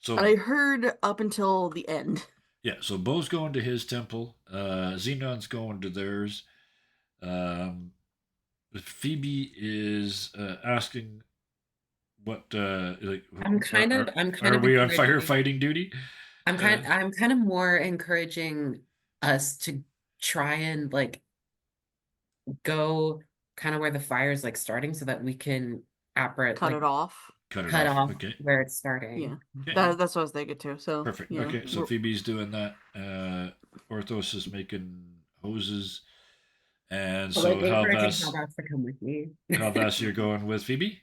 So
I heard up until the end.
yeah, so Bo's going to his temple. Xenon's going to theirs. Phoebe is asking what like
I'm kind of
are we on
encouraging-
firefighting duty?
I'm kind of more encouraging us to try and like go kind of where the fire is like starting, so that we can
Cut it off.
cut off
Okay.
where it's starting.
Yeah,
Okay.
that's what I was thinking too. So
Perfect.
you know,
Okay, so
we're-
Phoebe's doing that. Orthos is making hoses. And so
encouraging
Halvas,
Halvas to come with me.
Halvas, you're going with Phoebe?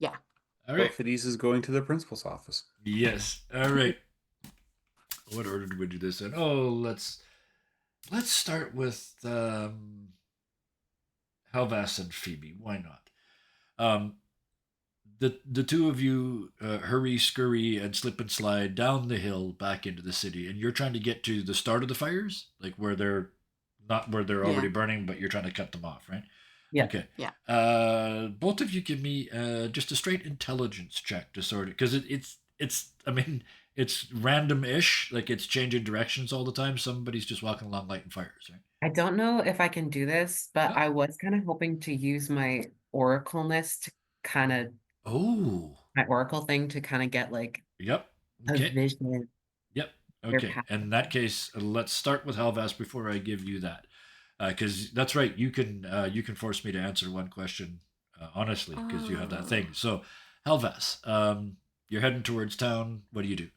Yeah.
All right.
Phidias is going to the principal's office.
Yes. All right. What order do we do this in? Oh, let's start with Halvas and Phoebe. Why not? The two of you hurry, scurry, and slip and slide down the hill back into the city, and you're trying to get to the start of the fires, like where they're not where they're already
Yeah.
burning, but you're trying to cut them off, right?
Yeah.
Okay.
Yeah.
Both of you give me just a straight intelligence check to sort it, because it's I mean it's random-ish, like it's changing directions all the time. Somebody's just walking along lighting fires, right?
I don't know if I can do this, but
Yeah.
I was kind of hoping to use my oracleness to kind of
Oh.
my oracle thing to kind of get like
Yep.
a
Okay.
vision.
Yep.
Their
Okay.
path.
In that case, let's start with Halvas before I give you that, because that's right. You can force me to answer one question honestly, because you have that thing. So, Halvas, you're heading towards town. What do you do?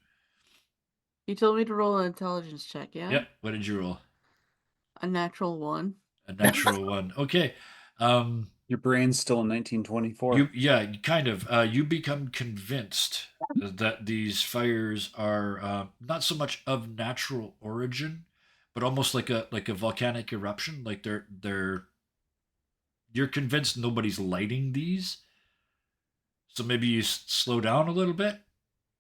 You told me to roll an intelligence check. Yeah.
Yep. What did you roll?
A natural 1.
A natural one. Okay.
Your brain's still in 1924.
You kind of you become convinced that these fires are not so much of natural origin, but almost like a volcanic eruption. Like you're convinced nobody's lighting these. So maybe you slow down a little bit.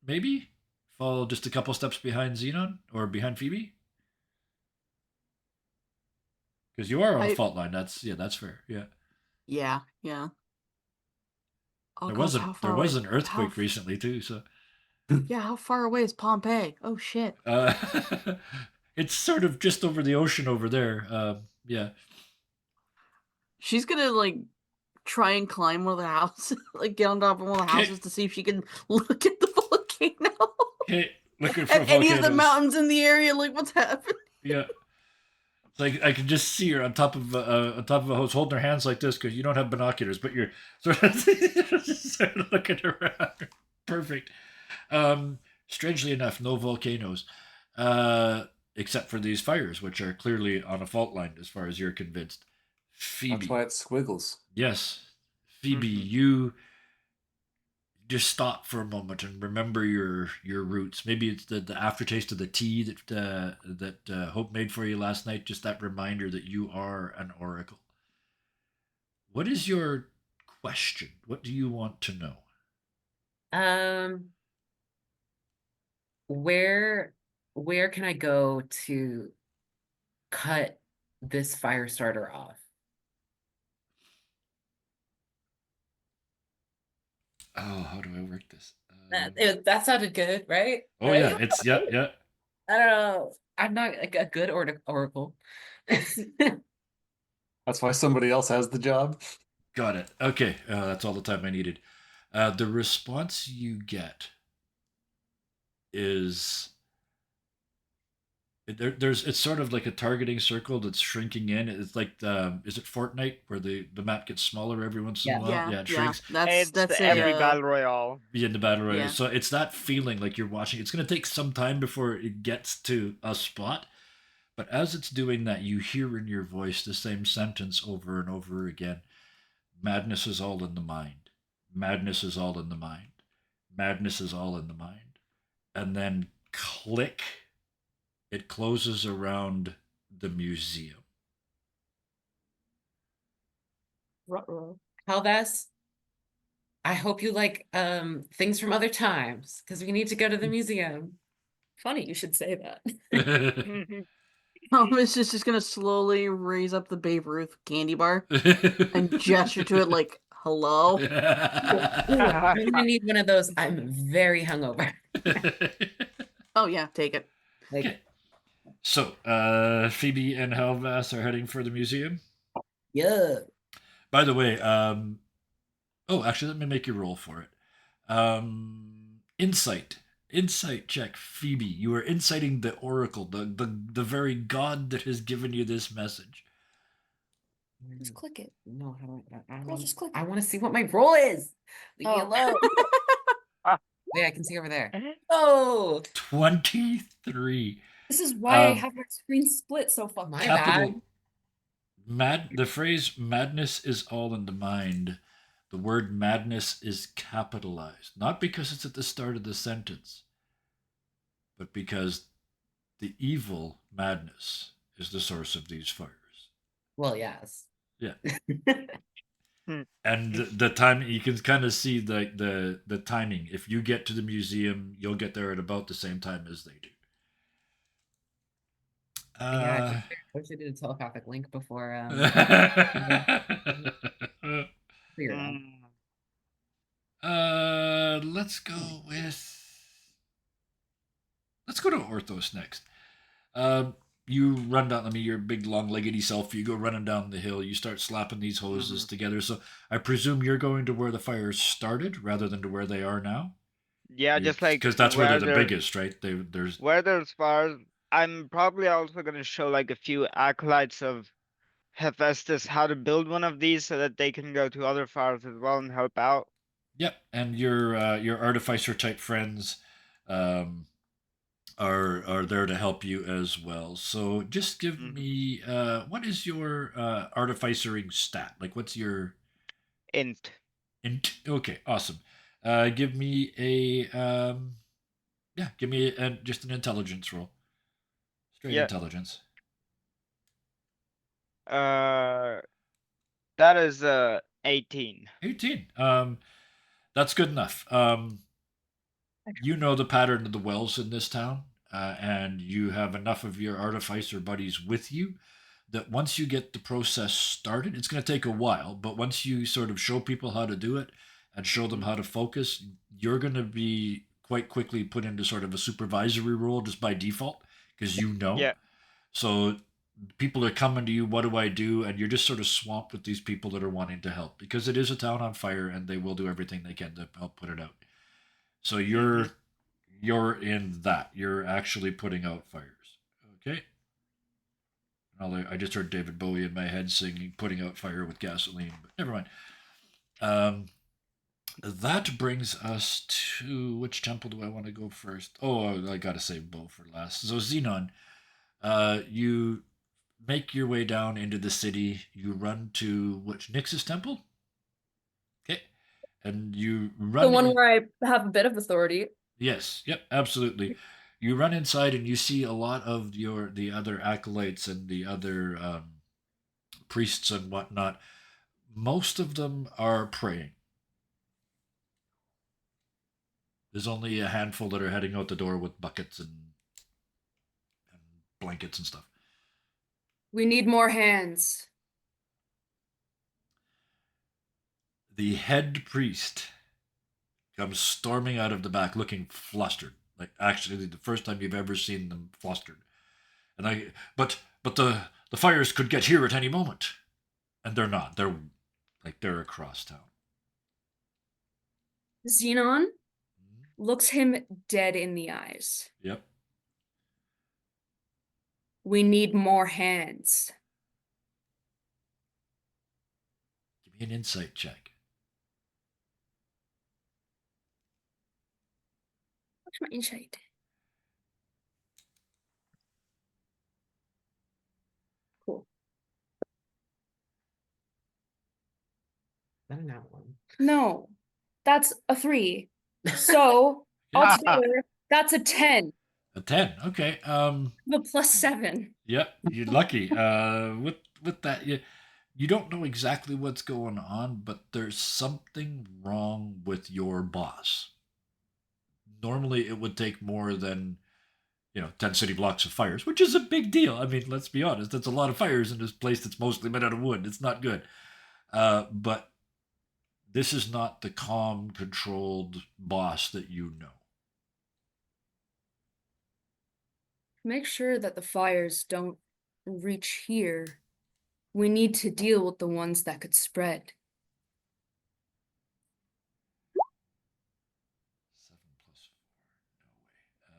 Maybe fall just a couple steps behind Xenon or behind Phoebe. Because you are on a fault line. That's fair. Yeah.
Yeah. Yeah. Oh,
There
gosh,
was
how far
there was
away-
an earthquake
how-
recently too. So.
Yeah, how far away is Pompeii? Oh shit.
It's sort of just over the ocean over there. Yeah.
She's gonna like try and climb one of the houses, like get on top of one of the
Okay.
houses to see if she can look at the volcano.
Okay, looking for
At any of the
volcanoes.
mountains in the area, like what's happening?
Yeah. It's like I can just see her on top of a house, holding her hands like this because you don't have binoculars, but you're sort of looking around. Perfect. Strangely enough, no volcanoes, except for these fires, which are clearly on a fault line, as far as you're convinced. Phoebe.
That's why it squiggles.
Yes, Phoebe,
Mhm.
you just stop for a moment and remember your roots. Maybe it's the aftertaste of the tea that Hope made for you last night. Just that reminder that you are an oracle. What is your question? What do you want to know?
Um, where where can I go to cut this fire starter off?
Oh, how do I work this?
That sounded good, right?
Oh yeah,
Right?
it's yeah, yeah.
I don't know. I'm not a good oracle.
That's why somebody else has the job.
Got it. Okay, that's all the time I needed. The response you get is there's it's sort of like a targeting circle that's shrinking in. It's like is it Fortnite where the map gets smaller every once in a
Yeah.
while?
Yeah,
Yeah, it
yeah.
shrinks.
That's
It's
that's a
every battle royale.
Be in the battle royale.
yeah.
So it's that feeling like you're watching. It's going to take some time before it gets to a spot, but as it's doing that, you hear in your voice the same sentence over and over again. Madness is all in the mind. Madness is all in the mind. Madness is all in the mind. And then click, it closes around the museum.
Helvas, I hope you like things from other times because we need to go to the museum.
Funny you should say that.
It's just gonna slowly raise up the Babe Ruth candy bar and gesture to it like, hello.
I'm gonna need one of those. I'm very hungover.
Oh yeah, take it.
Like,
Okay. So, Phoebe and Helvas are heading for the museum.
yeah.
By the way, oh, actually, let me make you roll for it. Insight check, Phoebe. You are inciting the oracle, the very god that has given you this message.
Just click it.
No, I
Girl, just click
I
it.
want to see what my roll is. Leave me
Oh.
alone. Wait, I can see over there. Oh,
23.
This is why I
Um,
have my screen split so fucking
my
Capital
bad.
the phrase madness is all in the mind. The word madness is capitalized, not because it's at the start of the sentence, but because the evil madness is the source of these fires.
Well, yes.
Yeah. And the time you can kind of see the timing. If you get to the museum, you'll get there at about the same time as they do.
Yeah, I wish I did a telepathic link before figure it out.
Let's go with let's go to Orthos next. You run down. I mean, your big long-leggedy self. You go running down the hill. You start slapping these hoses together. So I presume you're going to where the fires started rather than to where they are now.
Yeah, just like
Because that's where they're
where
the
there's
biggest, right? There's
where there's fires. I'm probably also gonna show like a few acolytes of Hephaestus how to build one of these so that they can go to other fires as well and help out.
yep, and your artificer type friends, um, are there to help you as well. So just give me what is your artificering stat? Like what's your
Int.
okay, awesome. Give me a yeah, give me just an intelligence roll. Straight
Yeah.
intelligence.
Uh, that is 18.
18. That's good enough. You know the pattern of the wells in this town, and you have enough of your artificer buddies with you that once you get the process started, it's going to take a while, but once you sort of show people how to do it and show them how to focus, you're going to be quite quickly put into sort of a supervisory role just by default because you know.
Yeah.
So people are coming to you, what do I do? And you're just sort of swamped with these people that are wanting to help because it is a town on fire and they will do everything they can to help put it out. So you're in that. You're actually putting out fires. Okay. I just heard David Bowie in my head singing "Putting Out Fire with Gasoline," but never mind. That brings us to which temple do I want to go first? Oh, I gotta save Bo for last. So Xenon, you make your way down into the city. You run to which Nyx's temple? Okay, and you
The
run
one
in.
where I have a bit of authority.
Yes, yep, absolutely. You run inside and you see a lot of the other acolytes and the other priests and whatnot. Most of them are praying. There's only a handful that are heading out the door with buckets and blankets and stuff.
We need more hands.
The head priest comes storming out of the back looking flustered. Like actually the first time you've ever seen them flustered. And but the fires could get here at any moment. And they're not. They're across town.
Xenon looks him dead in the eyes.
Yep.
We need more hands.
Give me an insight check.
What's my insight? Cool.
I don't know one.
No, that's a 3. So altogether, that's a 10.
A 10. Okay.
The +7.
Yep. You're lucky. With that, you don't know exactly what's going on, but there's something wrong with your boss. Normally, it would take more than 10 city blocks of fires, which is a big deal. I mean, let's be honest. That's a lot of fires in this place that's mostly made out of wood. It's not good. But this is not the calm, controlled boss that you know.
Make sure that the fires don't reach here. We need to deal with the ones that could spread.
7 plus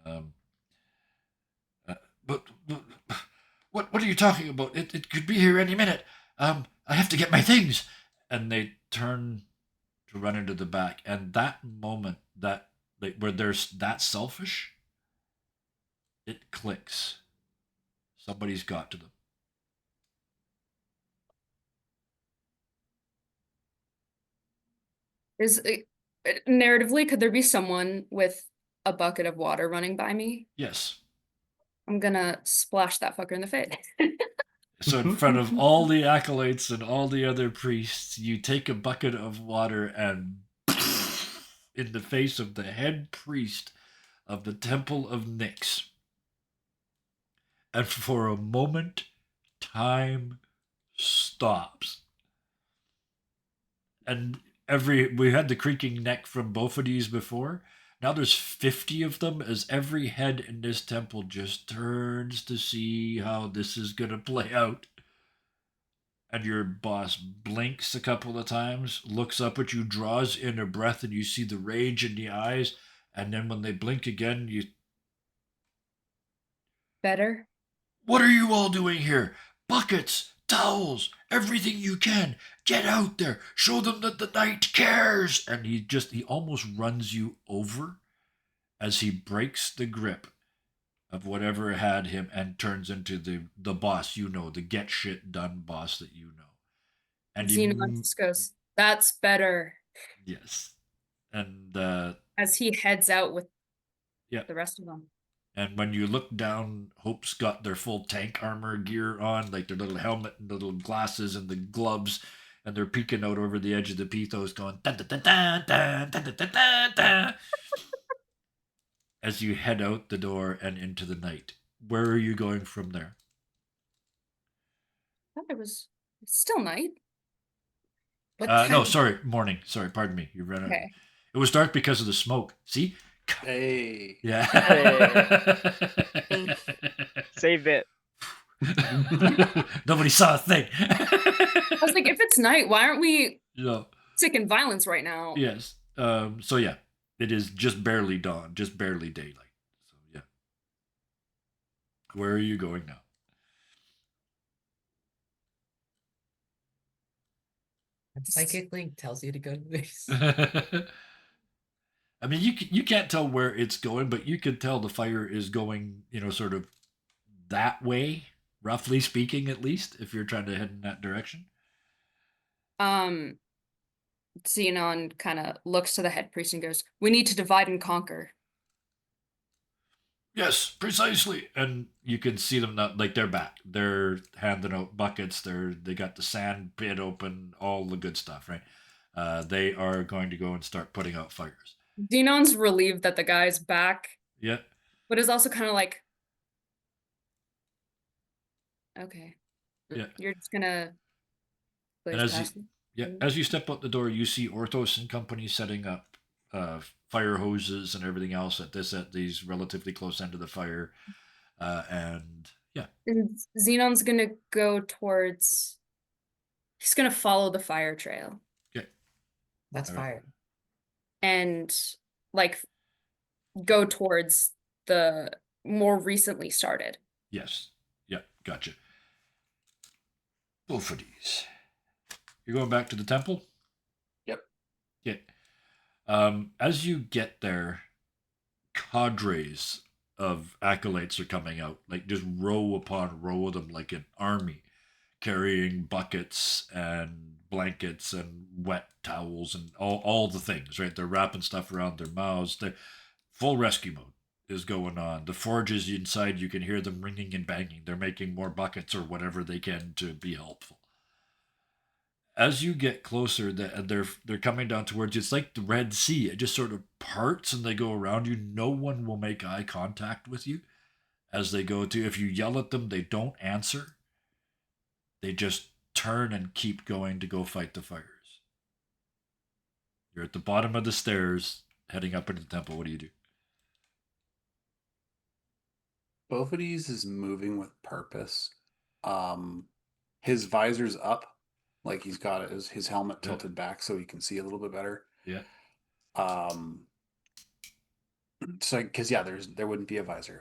4. No way. But what are you talking about? It could be here any minute. I have to get my things. And they turn to run into the back. And that moment where they're that selfish, it clicks. Somebody's got to them.
Narratively, could there be someone with a bucket of water running by me?
Yes.
I'm gonna splash that fucker in the face.
So in front of all the acolytes and all the other priests, you take a bucket of water and in the face of the head priest of the Temple of Nyx. And for a moment, time stops. And we had the creaking neck from both of these before. Now there's 50 of them as every head in this temple just turns to see how this is going to play out. And your boss blinks a couple of times, looks up at you, draws in a breath, and you see the rage in the eyes. And then when they blink again, you...
Better?
What are you all doing here? Buckets, towels, everything you can. Get out there. Show them that the knight cares. And he almost runs you over as he breaks the grip of whatever had him and turns into the boss the get shit done boss that you know. And
Xenon just goes, that's better.
Yes. And
as he heads out with the rest of them.
And when you look down, Hope's got their full tank armor gear on, like their little helmet and the little glasses and the gloves, and they're peeking out over the edge of the Pithos going dun, dun, dun, dun, dun, dun, dun, dun, dun, as you head out the door and into the night. Where are you going from there?
I thought it's still night.
No, sorry, morning. Sorry, pardon me. You ran out.
Okay.
It was dark because of the smoke. See?
Hey.
Yeah.
Hey. Saved it.
Nobody saw a thing.
I was like, if it's night, why aren't we
No.
sick in violence right now?
Yes. So yeah, it is just barely dawn, just barely daylight. So yeah. Where are you going now?
Psychic link tells you to go to this.
I mean, you can't tell where it's going, but you could tell the fire is going, sort of that way, roughly speaking, at least, if you're trying to head in that direction.
Xenon kind of looks to the head priest and goes, "We need to divide and conquer."
Yes, precisely. And you can see them not like they're back. They're handing out buckets. They got the sand pit open, all the good stuff, right? They are going to go and start putting out fires.
Xenon's relieved that the guy's back,
Yeah,
but is also kind of like, okay,
yeah.
you're just gonna
And
blaze past me.
as you step out the door, you see Orthos and company setting up fire hoses and everything else at these relatively close end of the fire. And yeah,
And Xenon's gonna go towards. He's gonna follow the fire trail
okay,
That's
all right.
fire.
and like go towards the more recently started.
Yes, yeah, gotcha. Both of these. You're going back to the temple?
Yep.
Yeah. As you get there, cadres of acolytes are coming out, like just row upon row of them, like an army, carrying buckets and blankets and wet towels and all the things, right? They're wrapping stuff around their mouths. They're full rescue mode is going on. The forges inside, you can hear them ringing and banging. They're making more buckets or whatever they can to be helpful. As you get closer, they're coming down towards you. It's like the Red Sea. It just sort of parts and they go around you. No one will make eye contact with you as they go to. If you yell at them, they don't answer. They just turn and keep going to go fight the fires. You're at the bottom of the stairs, heading up into the temple. What do you do?
Bophades is moving with purpose. His visor's up, like he's got his helmet tilted back so he can see a little bit better.
Yeah.
So because there wouldn't be a visor.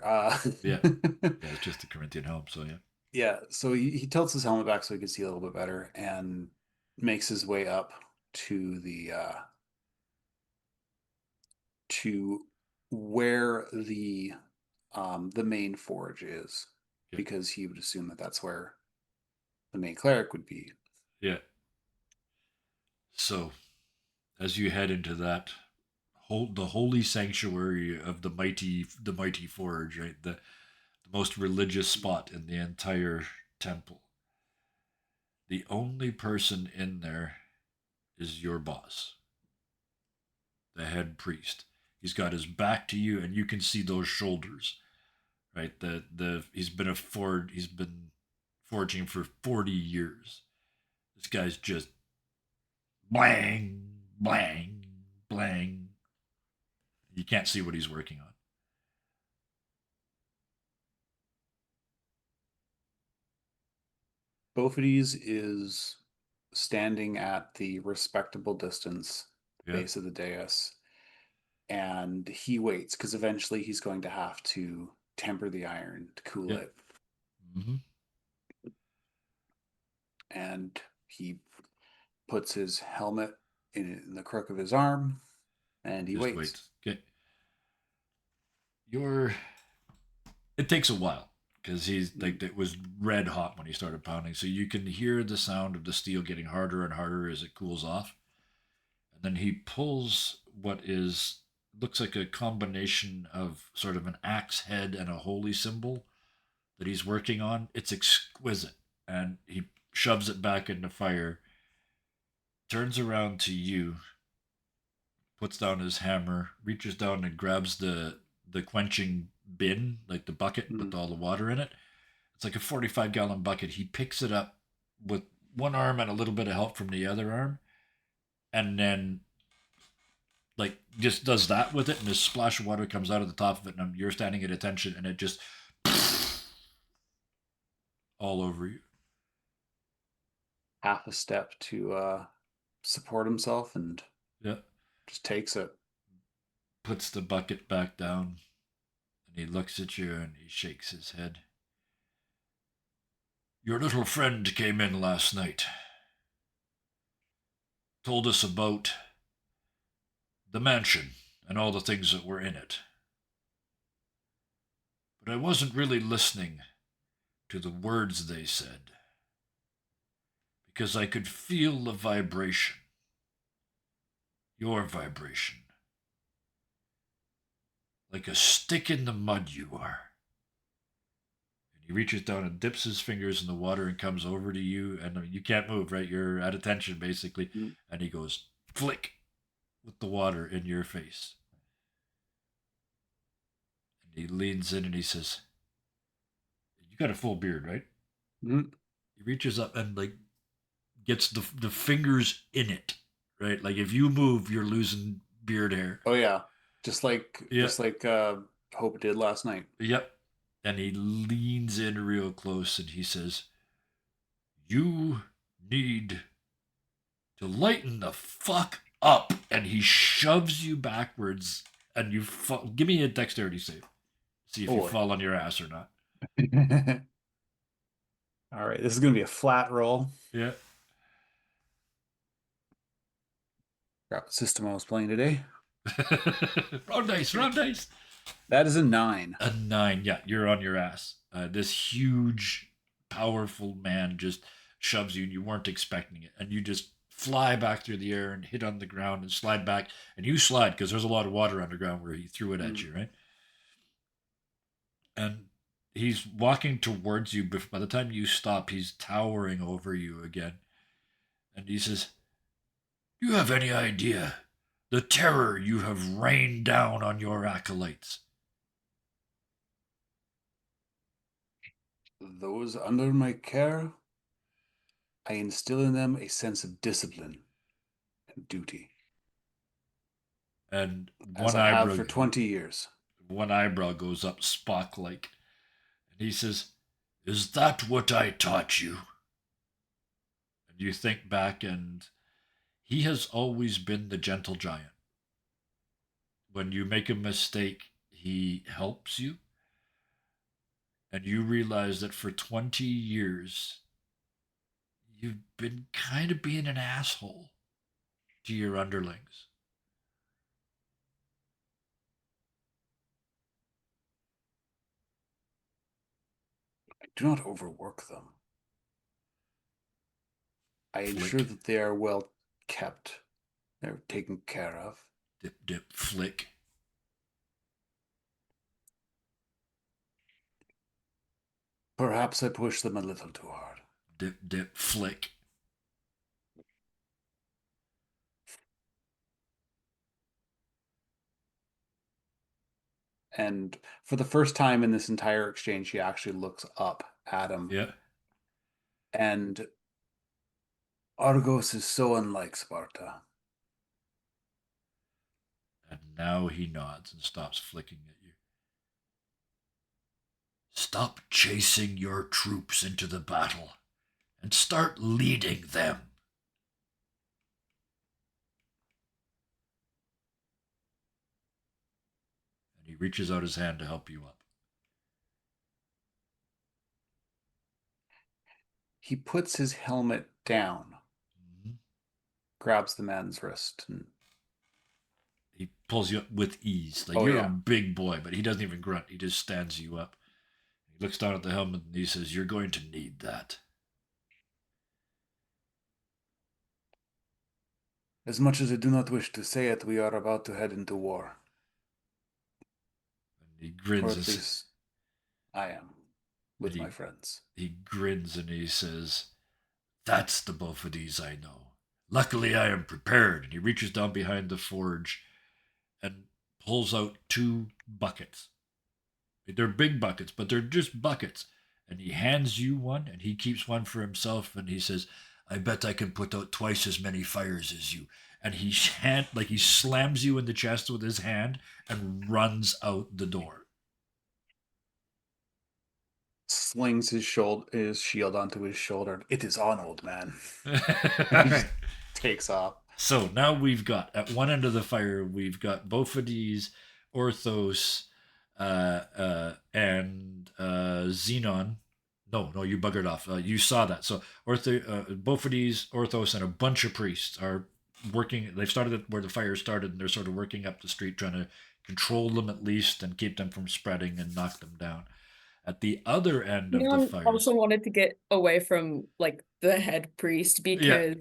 Yeah. Yeah, it's just the Corinthian helm, so yeah.
Yeah, so he tilts his helmet back so he can see a little bit better and makes his way up to to where the main forge is,
Yeah.
because he would assume that that's where the main cleric would be.
Yeah. So, as you head into that the holy sanctuary of the mighty forge, right? The most religious spot in the entire temple. The only person in there is your boss, the head priest. He's got his back to you, and you can see those shoulders, right? He's been forging for 40 years. This guy's just blang, blang, blang. You can't see what he's working on.
Bophades is standing at the respectable distance base of the dais, and he waits because eventually he's going to have to temper the iron to cool it.
Mm-hmm.
And he puts his helmet in the crook of his arm, and he waits.
Okay. It takes a while because he's like, it was red hot when he started pounding, so you can hear the sound of the steel getting harder and harder as it cools off. And then he pulls what looks like a combination of sort of an axe head and a holy symbol that he's working on. It's exquisite, and he shoves it back in the fire, turns around to you, puts down his hammer, reaches down and grabs the quenching bin, like the bucket with all the water in it. It's like a 45-gallon bucket. He picks it up with one arm and a little bit of help from the other arm, and then like just does that with it, and a splash of water comes out of the top of it, and you're standing at attention, and it just all over you.
Half a step to support himself, and just takes it.
Puts the bucket back down, and he looks at you and he shakes his head. Your little friend came in last night. Told us about the mansion and all the things that were in it. But I wasn't really listening to the words they said, because I could feel the vibration. your vibration. Like a stick in the mud you are. And he reaches down and dips his fingers in the water and comes over to you, and you can't move, right? You're at attention, basically.
Mm.
And he goes, flick, with the water in your face. And he leans in and he says, you got a full beard, right?
Mm.
He reaches up and like gets the fingers in it, right? Like if you move, you're losing beard hair.
Oh yeah, just like
Yeah.
Hope did last night.
Yep. And he leans in real close and he says, you need to lighten the fuck up. And he shoves you backwards and you fall. Give me a dexterity save. See if you
Boy.
fall on your ass or not.
All right, this is gonna be a flat roll.
Yeah.
Forgot what system I was playing today.
Round dice, round dice.
That is a 9.
A 9. Yeah, you're on your ass. This huge, powerful man just shoves you and you weren't expecting it. And you just fly back through the air and hit on the ground and slide back. And you slide because there's a lot of water underground where he threw it at you, right? And he's walking towards you. But by the time you stop, he's towering over you again. And he says, you have any idea the terror you have rained down on your acolytes?
Those under my care, I instill in them a sense of discipline and duty,
And
as I have for 20 years.
One eyebrow goes up Spock-like. And he says, is that what I taught you? And you think back and he has always been the gentle giant. When you make a mistake, he helps you. And you realize that for 20 years, you've been kind of being an asshole to your underlings.
I do not overwork them. I ensure that they are well kept. They're taken care of.
Dip, dip, flick.
Perhaps I push them a little too hard.
Dip, dip, flick.
And for the first time in this entire exchange, she actually looks up at him.
Yeah.
And Argos is so unlike Sparta.
And now he nods and stops flicking at you. Stop chasing your troops into the battle and start leading them. And he reaches out his hand to help you up.
He puts his helmet down, grabs the man's wrist, and
he pulls you up with ease. Like you're a big boy, but he doesn't even grunt. He just stands you up. He looks down at the helmet and he says, you're going to need that.
As much as I do not wish to say it, we are about to head into war.
And he grins.
Or at least I am, with my friends.
He grins and he says, that's the Boffides I know. Luckily, I am prepared. And he reaches down behind the forge and pulls out 2 buckets. They're big buckets, but they're just buckets. And he hands you one, and he keeps one for himself, and he says, I bet I can put out twice as many fires as you. And he slams you in the chest with his hand and runs out the door.
Slings his shield onto his shoulder. It is on, old man. Takes off.
So now we've got, at one end of the fire, we've got Boffides, Orthos, and Xenon. No, you buggered off. You saw that. So Boffides, Orthos, and a bunch of priests are working. They've started at where the fire started, and they're sort of working up the street, trying to control them at least and keep them from spreading and knock them down. At the other end of the fire,
also wanted to get away from like the head priest because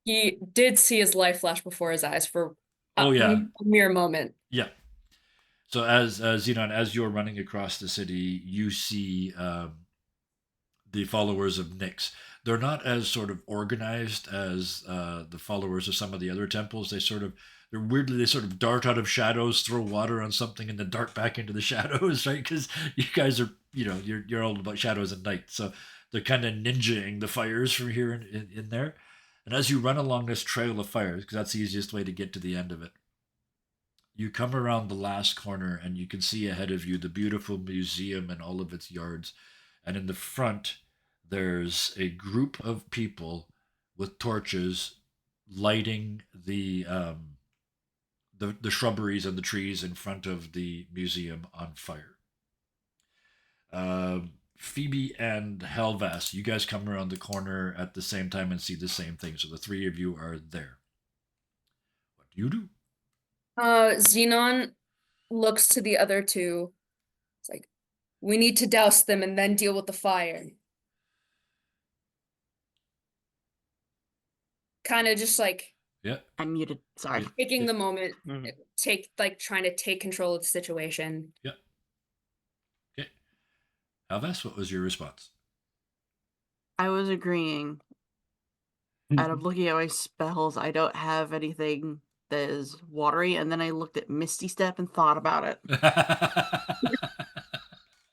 he did see his life flash before his eyes for
Oh, yeah.
A mere moment.
Yeah. So as Xenon, as you're running across the city, you see the followers of Nyx. They're not as sort of organized as the followers of some of the other temples. They sort of dart out of shadows, throw water on something, and then dart back into the shadows, right? Because you guys are, you're all about shadows and night, so they're kind of ninjaing the fires from here in there. And as you run along this trail of fires, because that's the easiest way to get to the end of it, you come around the last corner and you can see ahead of you the beautiful museum and all of its yards. And in the front, there's a group of people with torches lighting the shrubberies and the trees in front of the museum on fire. Phoebe and Helvas, you guys come around the corner at the same time and see the same thing. So the three of you are there. What do you do?
Xenon looks to the other two. It's like, we need to douse them and then deal with the fire. Kind of just like
Yeah.
I'm muted. Sorry.
Yeah.
taking the moment,
Mhm.
trying to take control of the situation.
Yeah. Okay. Helvas, what was your response?
I was agreeing. Out of looking at my spells, I don't have anything that is watery, and then I looked at Misty Step and thought about it.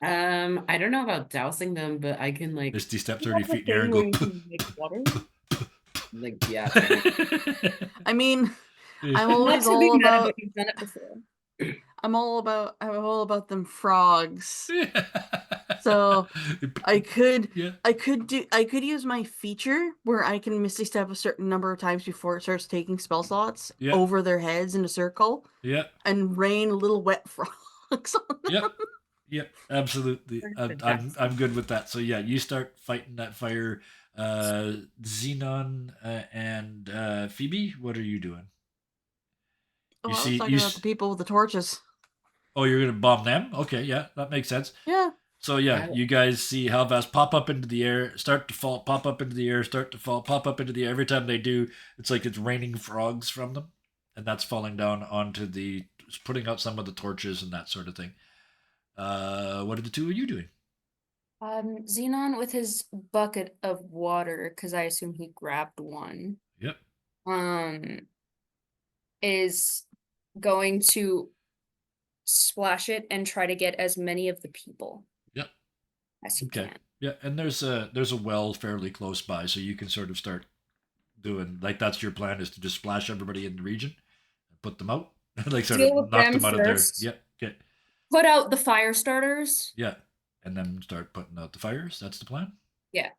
I don't know about dousing them, but I can like
Misty step 30 feet in the air and go.
Make water.
like yeah.
I mean, I'm
Not
always
to be
all
meta,
about
but you've done it before.
I'm all about them frogs. So I could
Yeah.
I could use my feature where I can Misty Step a certain number of times before it starts taking spell slots
Yeah.
over their heads in a circle
Yeah.
and rain little wet frogs on them.
Yep. Yep. Absolutely. I'm good with that. So yeah, you start fighting that fire. Xenon and Phoebe, what are you doing?
Oh,
You
I
see-
was talking
you
about
s-
the people with the torches.
Oh, you're gonna bomb them? Okay, yeah, that makes sense.
Yeah.
So yeah, you guys see Halvas pop up into the air, start to fall, pop up into the air, start to fall, pop up into the air. Every time they do, it's like it's raining frogs from them, and that's falling down onto putting out some of the torches and that sort of thing. What are the two of you doing?
Xenon with his bucket of water, because I assume he grabbed one,
Yep.
is going to splash it and try to get as many of the people
Yep.
as he
Okay.
can.
Yeah, and there's a well fairly close by, so you can sort of start doing like that's your plan is to just splash everybody in the region and put them out, like sort
Deal
of
with
knock
them
them out of there.
first.
Yep. Okay.
Put out the fire starters.
Yeah, and then start putting out the fires. That's the plan.
Yeah.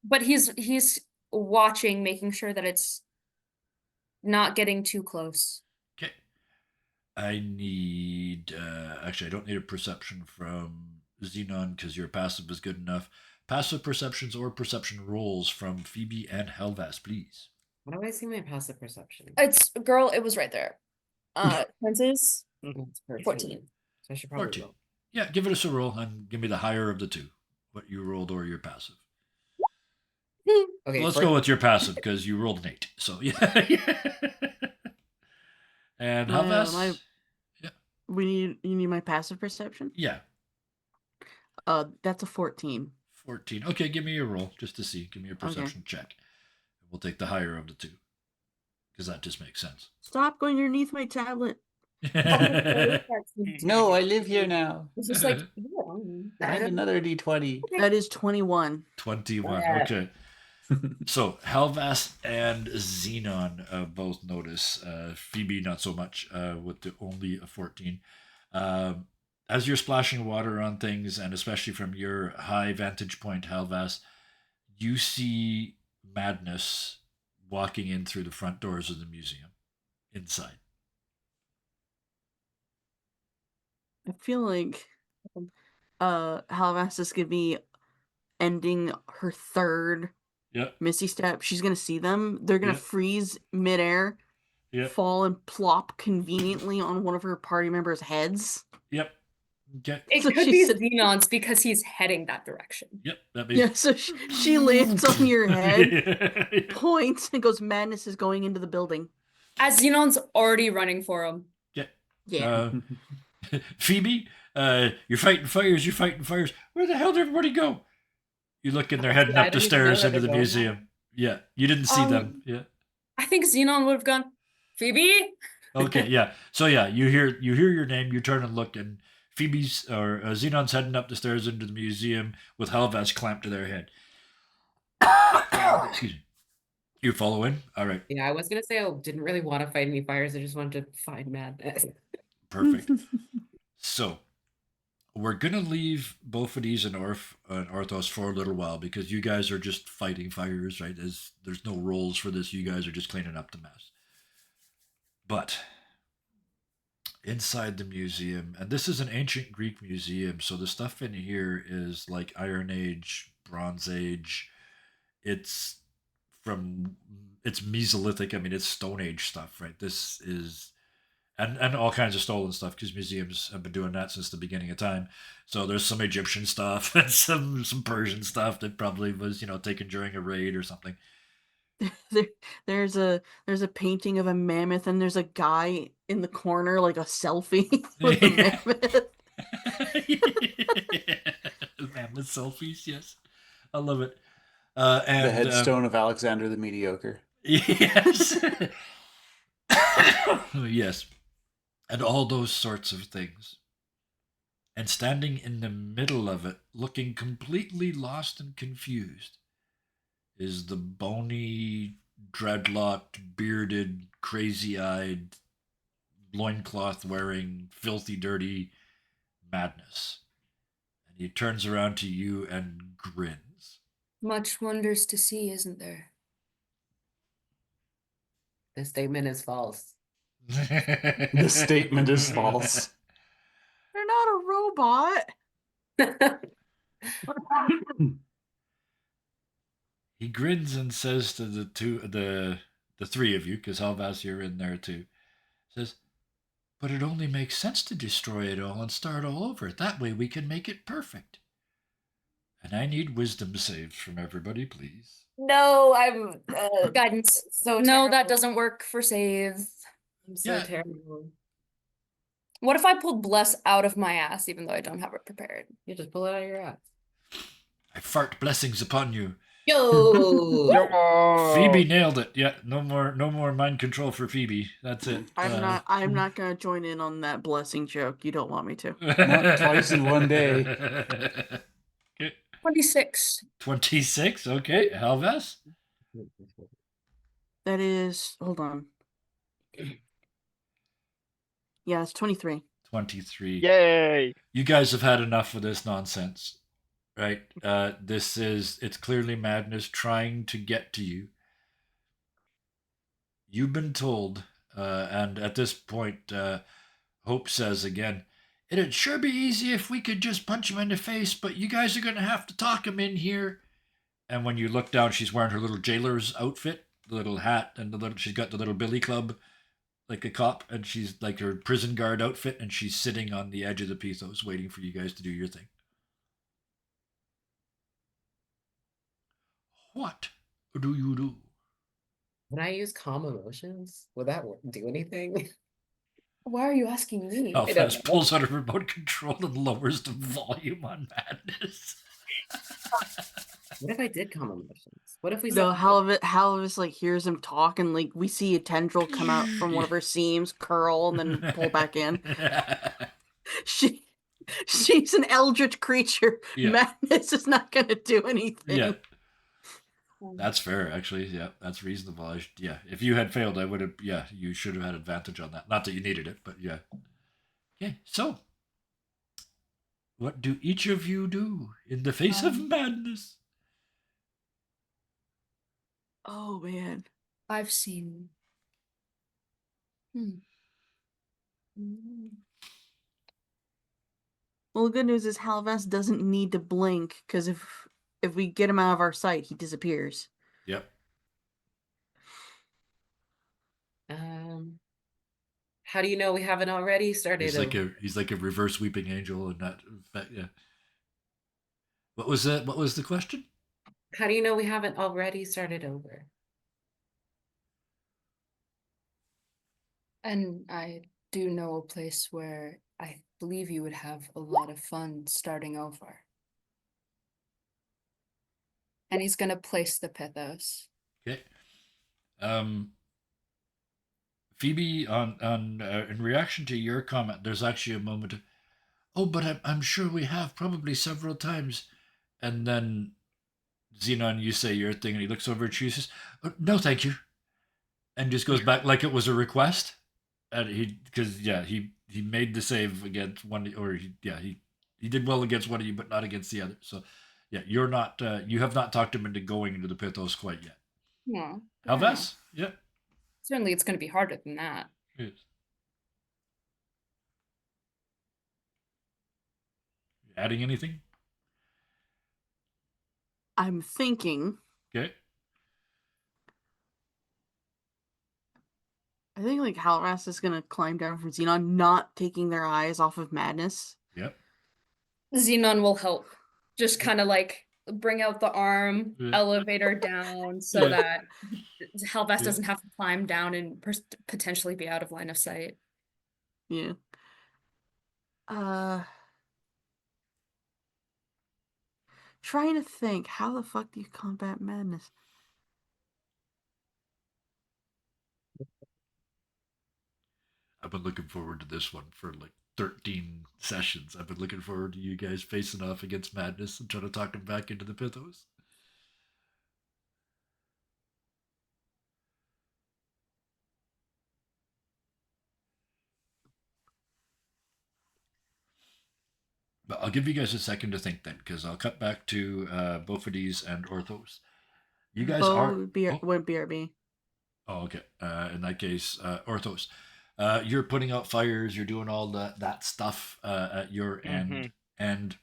But he's watching, making sure that it's not getting too close.
Okay. I need actually I don't need a perception from Xenon because your passive is good enough. Passive perceptions or perception rolls from Phoebe and Helvas, please.
How do I see my passive perception?
It was right there. Senses
It's
14.
So I should probably
14.
roll.
Yeah, give it us a roll and give me the higher of the two. What you rolled or your passive.
Okay,
Well, let's go with your passive because you rolled an 8. So yeah. And Helvas?
You need my passive perception?
Yeah.
That's a 14.
14. Okay, give me your roll just to see. Give me a perception check. We'll take the higher of the two because that just makes sense.
Stop going underneath my tablet.
No, I live here now.
It's just like
I have another D20.
That is 21.
21. Okay. So Helvas and Xenon both notice. Phoebe not so much with only a 14. As you're splashing water on things, and especially from your high vantage point, Helvas, you see Madness walking in through the front doors of the museum inside.
I feel like Halvas is gonna be ending her third
Yep.
Misty Step. She's gonna see them. They're gonna
Yep.
freeze midair,
Yep.
fall and plop conveniently on one of her party members' heads.
Yep. Okay.
it
So
could
she
be
said-
Xenon's because he's heading that direction.
Yep. That makes
Yeah, so she lands on your head, points, and goes, "Madness is going into the building."
As Xenon's already running for him.
Yeah.
Yeah.
Phoebe, you're fighting fires. You're fighting fires. Where the hell did everybody go? You look and they're heading
Yeah, I
up the
didn't even know
stairs
that
into
they're
the
going
museum. Yeah, you didn't see them.
Um,
Yeah.
I think Xenon would have gone, Phoebe?
Okay. Yeah. So yeah, you hear your name. You turn and look, and Phoebe's or Xenon's heading up the stairs into the museum with Halvaz clamped to their head. Excuse me. You follow in? All right.
Yeah, I was gonna say I didn't really want to fight any fires. I just wanted to find madness.
Perfect. So we're gonna leave both of these in Orthos for a little while because you guys are just fighting fires, right? There's no roles for this. You guys are just cleaning up the mess. But inside the museum, and this is an ancient Greek museum, so the stuff in here is like Iron Age, Bronze Age. It's from it's Mesolithic. I mean, it's Stone Age stuff, right? This is and all kinds of stolen stuff because museums have been doing that since the beginning of time. So there's some Egyptian stuff and some Persian stuff that probably was taken during a raid or something.
There's a painting of a mammoth, and there's a guy in the corner, like a selfie with the
Yeah.
mammoth.
Mammoth selfies, yes, I love it. And
The headstone of Alexander the Mediocre.
Yes, yes, and all those sorts of things. And standing in the middle of it, looking completely lost and confused, is the bony, dreadlocked, bearded, crazy eyed, loincloth wearing, filthy, dirty Madness. And he turns around to you and grins.
Much wonders to see, isn't there?
The statement is false.
The statement is false.
They're not a robot.
He grins and says to the three of you, because Halvas, you're in there too, says, "But it only makes sense to destroy it all and start all over. That way we can make it perfect. And I need wisdom saves from everybody, please."
No, I'm
Guidance.
so
No, that
terrible.
doesn't work for save.
I'm so
Yeah.
terrible.
What if I pulled bless out of my ass, even though I don't have it prepared?
You just pull it out of your ass.
I fart blessings upon you.
Yo!
Phoebe nailed it. Yeah, no more mind control for Phoebe. That's it.
I'm not gonna join in on that blessing joke. You don't want me to.
Not twice in one day.
Okay.
26.
26. Okay, Halvas.
That is, hold on. Yeah, it's 23.
23.
Yay!
You guys have had enough of this nonsense, right? It's clearly madness trying to get to you. You've been told, and at this point, Hope says again, "It'd sure be easy if we could just punch him in the face, but you guys are going to have to talk him in here." And when you look down, she's wearing her little jailer's outfit, the little hat, and she's got the little billy club like a cop, and she's like her prison guard outfit, and she's sitting on the edge of the Pithos waiting for you guys to do your thing. What do you do?
Would I use calm emotions? Would that do anything?
Why are you asking me?
Alphas pulls out a remote control and lowers the volume on Madness.
What if I did calm emotions? What if we
So
saw
Halvis like hears him talk, and like we see a tendril come out from one of her seams, curl, and then pull back in. She's an eldritch creature.
Yeah.
Madness is not gonna do anything.
Yeah. That's fair, actually. Yeah, that's reasonable. Yeah, if you had failed, I would have. Yeah, you should have had advantage on that. Not that you needed it, but yeah. Okay, so what do each of you do in the face of madness?
Oh man.
I've seen.
Well, the good news is Halvas doesn't need to blink, because if we get him out of our sight, he disappears.
Yep.
how do you know we haven't already started?
He's like a reverse weeping angel, and that. Yeah. What was the question?
How do you know we haven't already started over?
And I do know a place where I believe you would have a lot of fun starting over. And he's gonna place the Pithos.
Okay. Phoebe, on in reaction to your comment, there's actually a moment of, oh, but I'm sure we have probably several times. And then Xenon, you say your thing, and he looks over and she says, oh, no, thank you. And just goes back like it was a request. And because, yeah, he made the save against one, or he did well against one of you, but not against the other. So, yeah, you're not, you have not talked him into going into the Pithos quite yet.
No.
Halves? Yeah.
Certainly it's gonna be harder than that.
Yes. Adding anything?
I'm thinking.
Okay.
I think like Halras is gonna climb down from Xenon, not taking their eyes off of Madness.
Yep.
Xenon will help. Just kind of like bring out the arm,
Yeah.
elevator down so
Yeah.
that Helvest
Yeah.
doesn't have to climb down and potentially be out of line of sight.
Yeah. Trying to think, how the fuck do you combat madness?
I've been looking forward to this one for like 13 sessions. I've been looking forward to you guys facing off against Madness and trying to talk him back into the Pithos. But I'll give you guys a second to think then, because I'll cut back to Bophides and Orthos. You guys are.
Would be BRB.
Oh, okay. In that case, Orthos, you're putting out fires. You're doing all that stuff at your end, and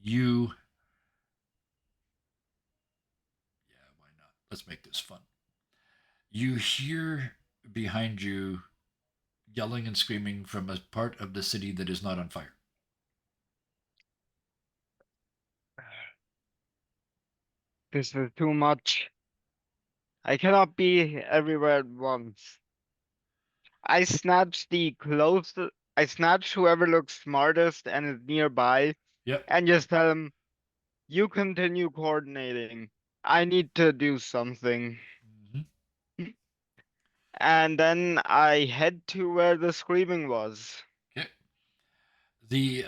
you. Yeah, why not? Let's make this fun. You hear behind you yelling and screaming from a part of the city that is not on fire.
This is too much. I cannot be everywhere at once. I snatch I snatch whoever looks smartest and is nearby
Yep.
and just tell them, you continue coordinating. I need to do something.
Mm-hmm.
And then I head to where the screaming was.
Okay. The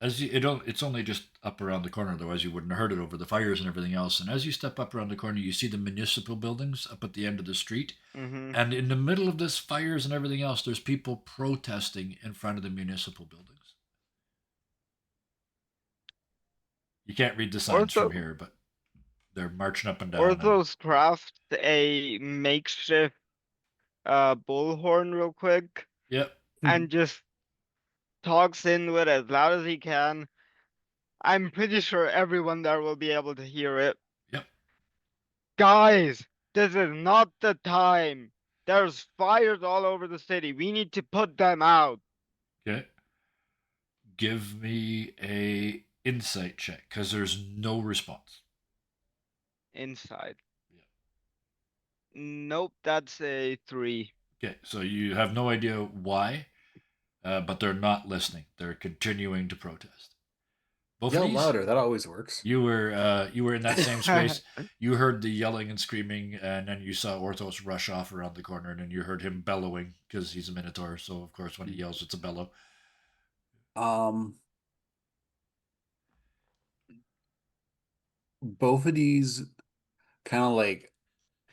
it's only just up around the corner, otherwise you wouldn't have heard it over the fires and everything else. And as you step up around the corner, you see the municipal buildings up at the end of the street.
Mm-hmm.
And in the middle of this fires and everything else, there's people protesting in front of the municipal buildings. You can't read the signs from here, but they're marching up and down.
Orthos craft a makeshift bullhorn real quick.
Yep.
And just talks into it as loud as he can. I'm pretty sure everyone there will be able to hear it.
Yep.
Guys, this is not the time. There's fires all over the city. We need to put them out.
Okay. Give me a insight check, because there's no response.
Inside. Yeah. Nope, that's a 3.
Okay, so you have no idea why, but they're not listening. They're continuing to protest. Both
Yell
of these,
louder. That always works.
you were in that same space. You heard the yelling and screaming, and then you saw Orthos rush off around the corner, and then you heard him bellowing because he's a minotaur. So of course, when he yells, it's a bellow.
Both of these kind of like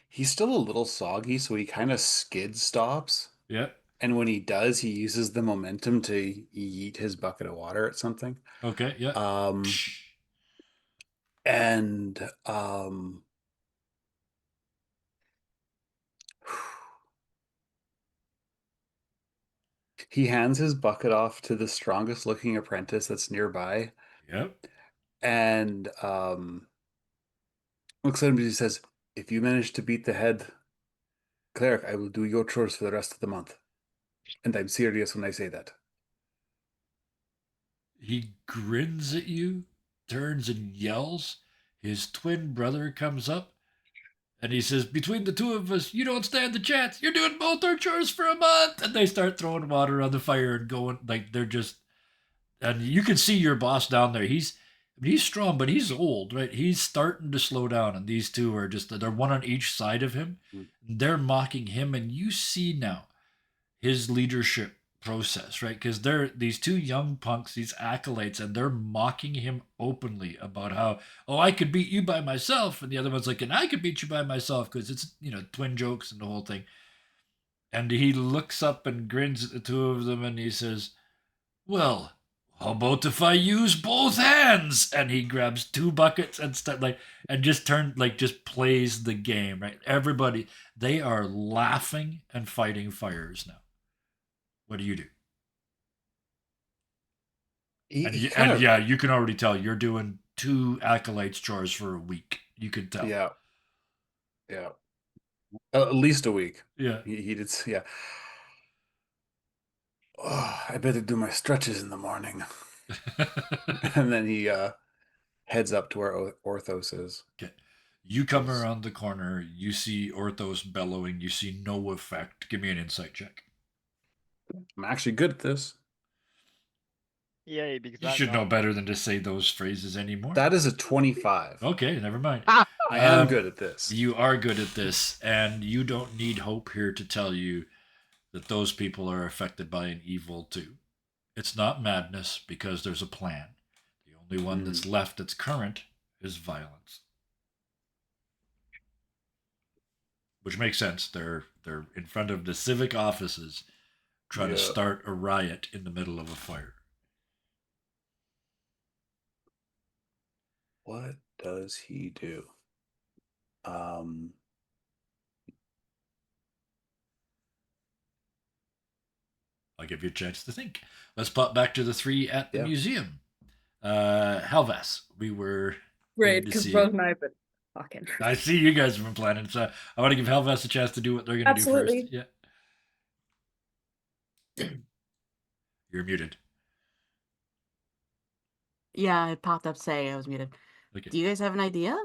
he's still a little soggy, so he kind of skid stops.
Yep.
And when he does, he uses the momentum to yeet his bucket of water at something.
Okay. Yeah.
And he hands his bucket off to the strongest looking apprentice that's nearby.
Yep.
And looks at him and he says, if you manage to beat the head cleric, I will do your chores for the rest of the month. And I'm serious when I say that.
He grins at you, turns and yells. His twin brother comes up And he says, between the two of us, you don't stand the chance. You're doing both our chores for a month. And they start throwing water on the fire and going, like, they're just, and you can see your boss down there. He's strong, but he's old, right? He's starting to slow down. And these two are just, they're one on each side of him. They're mocking him. And you see now his leadership process, right? Because they're these two young punks, these acolytes, and they're mocking him openly about how, oh, I could beat you by myself, and the other one's like, and I could beat you by myself, because it's twin jokes and the whole thing. And he looks up and grins at the two of them, and he says, "Well, how about if I use both hands?" And he grabs two buckets and stuff and just plays the game, right? Everybody, they are laughing and fighting fires now. What do you do? And yeah, you can already tell you're doing two acolytes chores for a week. You could tell.
Yeah. At least a week.
Yeah.
He did. Yeah. Oh, I better do my stretches in the morning. And then he heads up to where Orthos is.
Okay. You come around the corner. You see Orthos bellowing. You see no effect. Give me an insight check.
I'm actually good at this.
Yay, because
You
I'm
should know
not.
better than to say those phrases anymore.
That is a 25.
Okay, never mind.
I am good at this.
You are good at this, and you don't need Hope here to tell you that those people are affected by an evil too. It's not madness because there's a plan. The only one that's left that's current is violence. Which makes sense. They're in front of the civic offices trying to start a riot in the middle of a fire.
What does he do?
I'll give you a chance to think. Let's pop back to the three at the museum. Halvas, we were
Right, because both and I have been talking.
I see you guys have been planning, so I want to give Halvas a chance to do what they're going to do first. Yeah. You're muted.
Yeah, it popped up saying I was muted.
Okay.
Do you guys have an idea?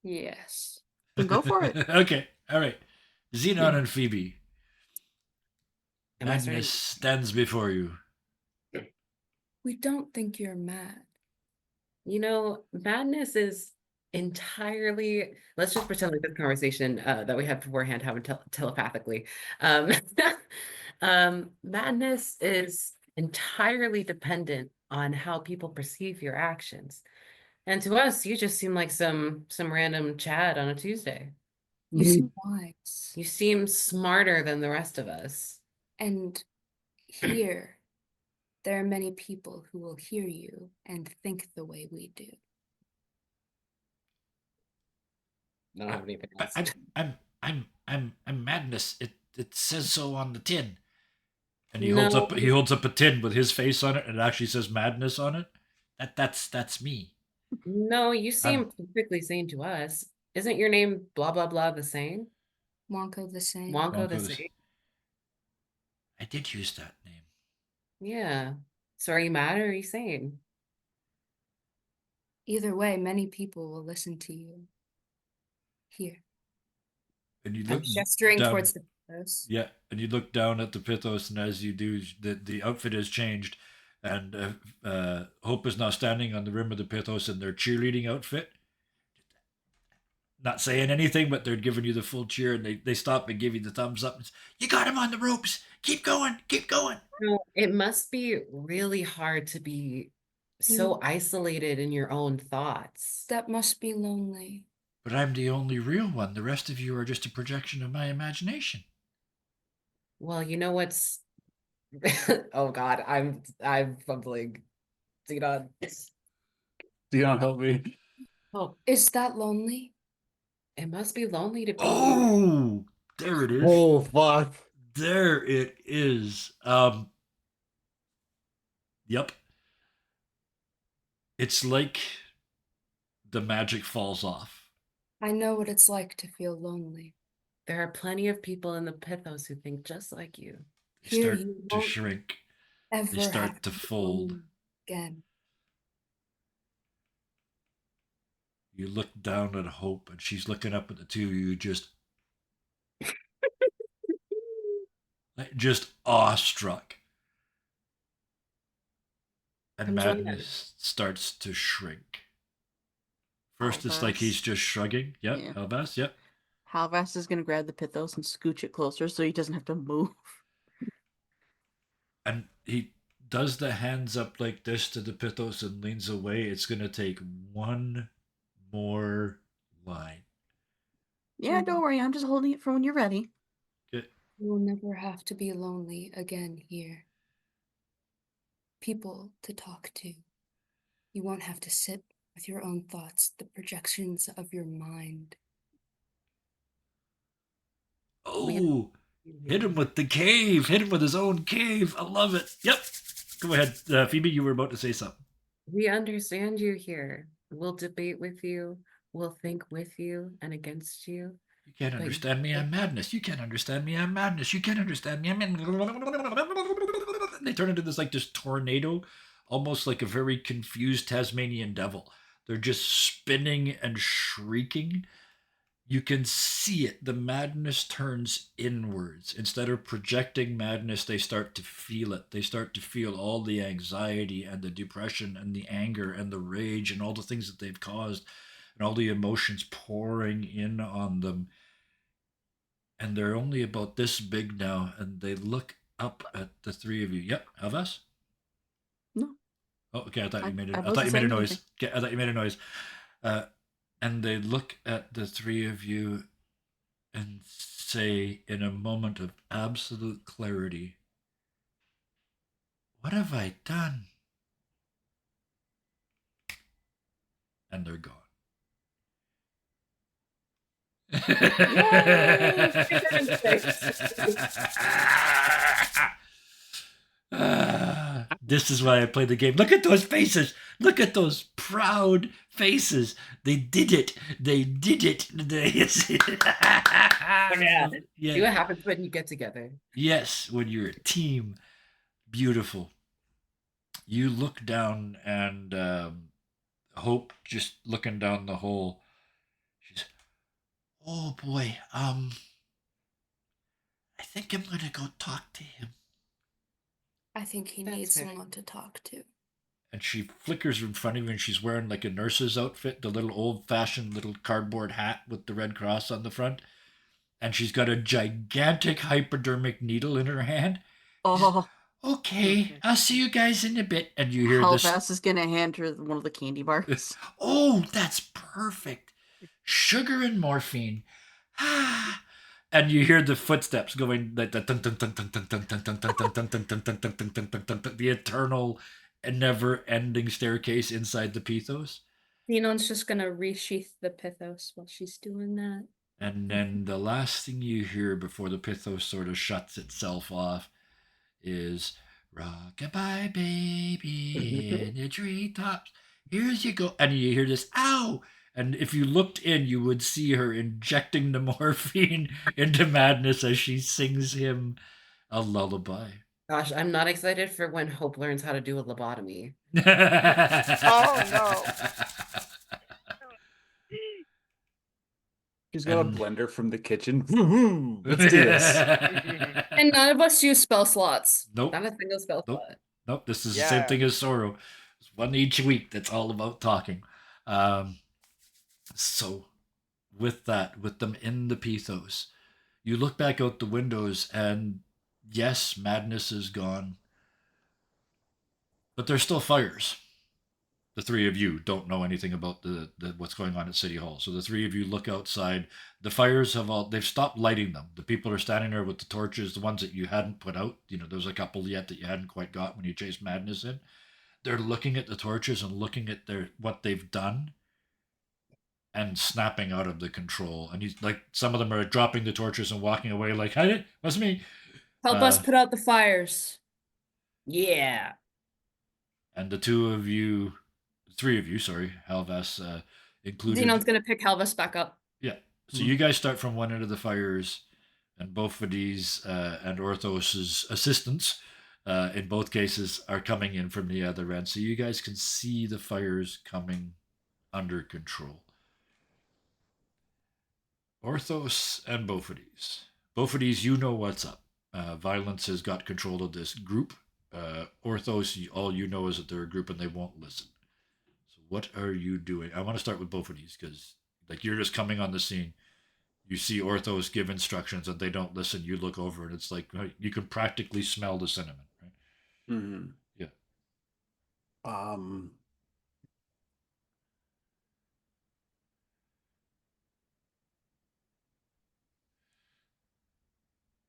Yes.
Then go for it.
Okay. All right. Xenon and Phoebe.
Am I
Madness stands before you.
We don't think you're mad.
You know, madness is entirely, let's just pretend like this conversation that we had beforehand happened telepathically. Madness is entirely dependent on how people perceive your actions. And to us, you just seem like some random Chad on a Tuesday.
You seem wise.
You seem smarter than the rest of us.
And here, there are many people who will hear you and think the way we do.
I don't have anything else.
I'm madness. It says so on the tin. And he holds up a tin with his face on it, and it actually says madness on it. That's me.
No, you seem perfectly sane to us. Isn't your name blah blah blah the same?
Wonko the same.
Wonko the same.
I did use that name.
Yeah. So are you mad or are you sane?
Either way, many people will listen to you. Here.
And you
I'm
look
gesturing
down,
towards the Pandoras.
Yeah, and you look down at the Pythos, and as you do, the outfit has changed, and Hope is now standing on the rim of the Pythos in their cheerleading outfit. Not saying anything, but they're giving you the full cheer, and they stop and give you the thumbs up. And say, you got him on the ropes. Keep going. Keep going.
No, it must be really hard to be so isolated in your own thoughts.
That must be lonely.
But I'm the only real one. The rest of you are just a projection of my imagination.
Well, you know what's oh God, I'm fumbling. Xenon.
Xenon, help me.
Oh,
Is that lonely?
it must be lonely to be.
Oh, there it is.
Oh, fuck.
There it is. Yep. It's like the magic falls off.
I know what it's like to feel lonely.
There are plenty of people in the Pythos who think just like you.
They
Here
start
you
to
won't
shrink.
Ever
They start
have
to
feel
fold.
lonely again.
You look down at Hope, and she's looking up at the two of you, just awestruck. And
I'm joining.
Madness starts to shrink. First, it's like
Halvas.
he's just shrugging. Yep,
Yeah.
Helvas, yep.
Halvas is gonna grab the Pithos and scooch it closer so he doesn't have to move.
And he does the hands up like this to the Pithos and leans away. It's going to take one more line.
Yeah,
Mhm.
don't worry, I'm just holding it for when you're ready.
Okay.
You will never have to be lonely again here. People to talk to. You won't have to sit with your own thoughts, the projections of your mind.
Oh, hit him with the cave. Hit him with his own cave. I love it. Yep. Go ahead. Phoebe, you were about to say something.
We understand you here. We'll debate with you. We'll think with you and against you.
You can't
But-
understand me. I'm madness. You can't understand me. I'm madness. You can't understand me. They turn into this tornado, almost like a very confused Tasmanian devil. They're just spinning and shrieking. You can see it. The madness turns inwards. Instead of projecting madness, they start to feel it. They start to feel all the anxiety and the depression and the anger and the rage and all the things that they've caused and all the emotions pouring in on them. And they're only about this big now, and they look up at the three of you. Yep, Havas?
No.
Oh, okay. I thought you made it.
I
I thought
wasn't
you made a
saying
noise.
anything.
Okay, I thought you made a noise. And they look at the three of you and say, in a moment of absolute clarity, "What have I done?" And they're gone. This is why I play the game. Look at those faces. Look at those proud faces. They did it. They did it.
Yeah. See
Yeah.
what happens when you get together.
Yes, when you're a team. Beautiful. You look down and Hope just looking down the hole. She's, oh boy, I think I'm gonna go talk to him.
I think he
That's
needs
fair.
someone to talk to.
And she flickers in front of you, and she's wearing like a nurse's outfit, the little old-fashioned little cardboard hat with the red cross on the front. And she's got a gigantic hypodermic needle in her hand.
Oh,
Okay, I'll see you guys in a bit. And you hear this.
Halvas is gonna hand her one of the candy bars.
Oh, that's perfect. Sugar and morphine. Ah. And you hear the footsteps going like the eternal and never-ending staircase inside the Pithos.
Xenon's just gonna resheath the Pithos while she's doing that.
And then the last thing you hear before the Pithos sort of shuts itself off is "Rockabye baby in the treetops. Here's you go." And you hear this, "Ow!" And if you looked in, you would see her injecting the morphine into Madness as she sings him a lullaby.
Gosh, I'm not excited for when Hope learns how to do a lobotomy.
Oh,
She's got
And-
a blender from the kitchen. Woohoo! Let's do this.
And none of us use spell slots.
Nope.
Not a single spell
Nope.
slot.
Nope. This is the same
Yeah.
thing as Sorrow. It's one each week that's all about talking. So, with that, with them in the Pithos, you look back out the windows, and yes, Madness is gone. But there's still fires. The three of you don't know anything about the what's going on at City Hall. So the three of you look outside. The fires they've stopped lighting them. The people are standing there with the torches, the ones that you hadn't put out. You know, there's a couple yet that you hadn't quite got when you chased Madness in. They're looking at the torches and looking at what they've done and snapping out of the control. And he's like, some of them are dropping the torches and walking away like, "Hey, was me."
Help us put out the fires.
Yeah.
And the three of you, sorry, Halvas included.
Xenon's gonna pick Helvis back up.
Yeah. So you guys start from one end of the fires, and both of these and Orthos's assistants, in both cases, are coming in from the other end. So you guys can see the fires coming under control. Orthos and Bophides. Bophides, you know what's up. Violence has got control of this group. Orthos, all you know is that they're a group and they won't listen. So what are you doing? I want to start with Bophides because like you're just coming on the scene. You see Orthos give instructions and they don't listen. You look over and it's like you can practically smell the cinnamon, right?
Mm-hmm.
Yeah.
Um,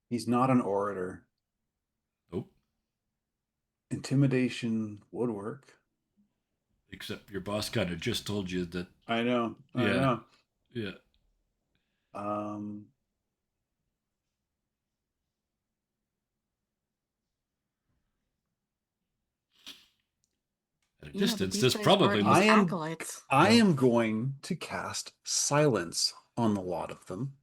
he's not an orator.
Nope.
Intimidation would work.
Except your boss kind of just told you that.
I know. I
Yeah.
know.
Yeah.
Um,
At a
You know, but
distance,
these
this
guys
probably
aren't
I
his
am-
acolytes.
I
No.
am going to cast silence on a lot of them.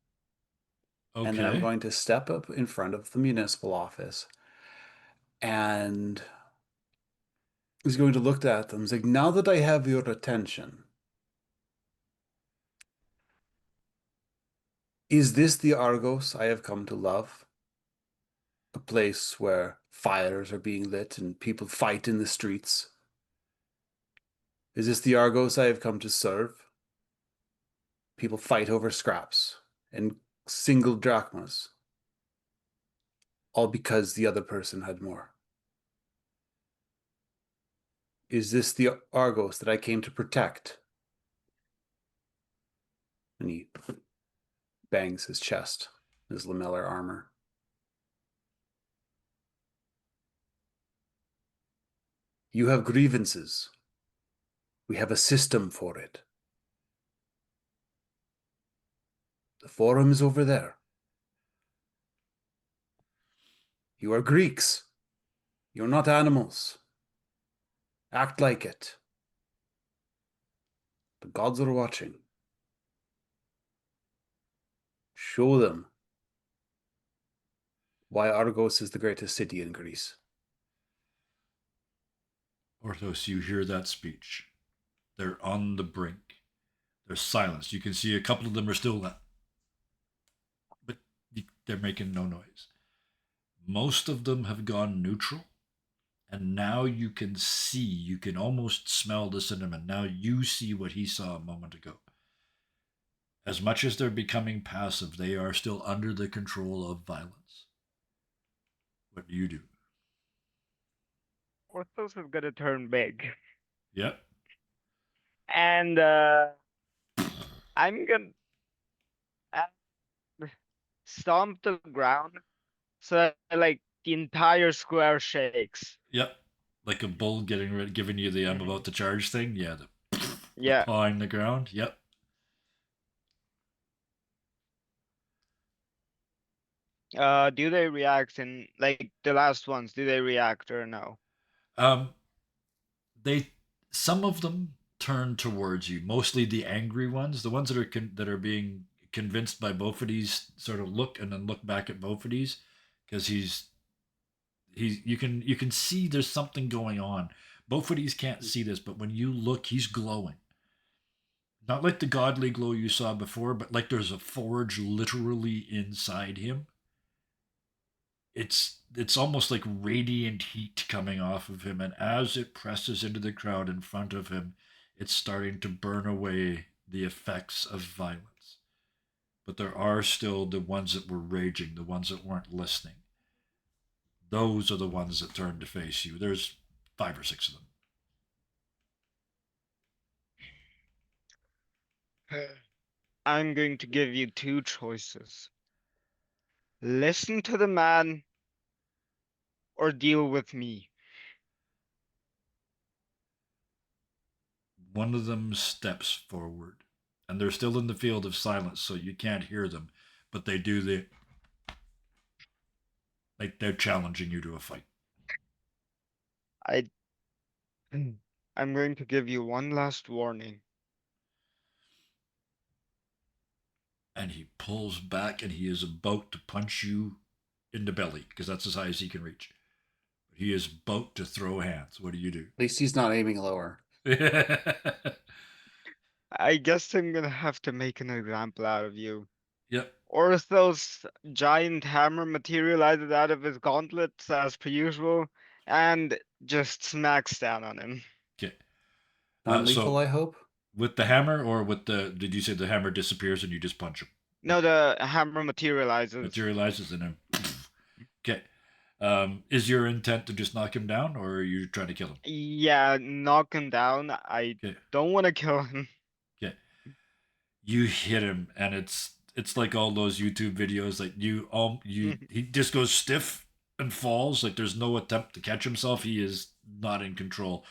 Okay.
And then I'm going to step up in front of the municipal office and he's going to look at them and say, now that I have your attention, is this the Argos I have come to love? A place where fires are being lit and people fight in the streets? Is this the Argos I have come to serve? People fight over scraps and single drachmas, all because the other person had more. Is this the Argos that I came to protect? And he bangs his chest, his lamellar armor. You have grievances. We have a system for it. The forum is over there. You are Greeks. You're not animals. Act like it. The gods are watching. Show them why Argos is the greatest city in Greece.
Orthos, you hear that speech. They're on the brink. They're silenced. You can see a couple of them are still but they're making no noise. Most of them have gone neutral, and now you can see, you can almost smell the cinnamon. Now you see what he saw a moment ago. As much as they're becoming passive, they are still under the control of violence. What do you do?
Orthos is gonna turn big.
Yep.
And I'm gonna stomp the ground so that like the entire square shakes.
Yep. Like a bull giving you the I'm about to charge thing. Yeah. The
Yeah.
pawing the ground. Yep.
Do they react in like the last ones? Do they react or no?
Um, they some of them turn towards you. Mostly the angry ones, the ones that are being convinced by Bophides, sort of look and then look back at Bophides because he's you can see there's something going on. Bophides can't see this, but when you look, he's glowing. Not like the godly glow you saw before, but like there's a forge literally inside him. It's almost like radiant heat coming off of him, and as it presses into the crowd in front of him, it's starting to burn away the effects of violence. But there are still the ones that were raging, the ones that weren't listening. Those are the ones that turn to face you. There's 5 or 6 of them.
I'm going to give you two choices. Listen to the man or deal with me.
One of them steps forward, and they're still in the field of silence, so you can't hear them, but they do the like they're challenging you to a fight.
I I'm going to give you one last warning.
And he pulls back, and he is about to punch you in the belly because that's as high as he can reach. He is about to throw hands. What do you do?
At least he's not aiming lower.
I guess I'm gonna have to make an example out of you.
Yep.
Orthos' giant hammer materializes out of his gauntlets as per usual and just smacks down on him.
Okay.
Non-lethal,
So
I hope.
with the hammer, or with the? Did you say the hammer disappears and you just punch him?
No, the hammer materializes.
Materializes and then. Okay. Is your intent to just knock him down, or are you trying to kill him?
Yeah, knock him down. I
Okay.
don't want to kill him.
Okay. You hit him, and it's like all those YouTube videos. Like he just goes stiff and falls. Like there's no attempt to catch himself. He is not in control.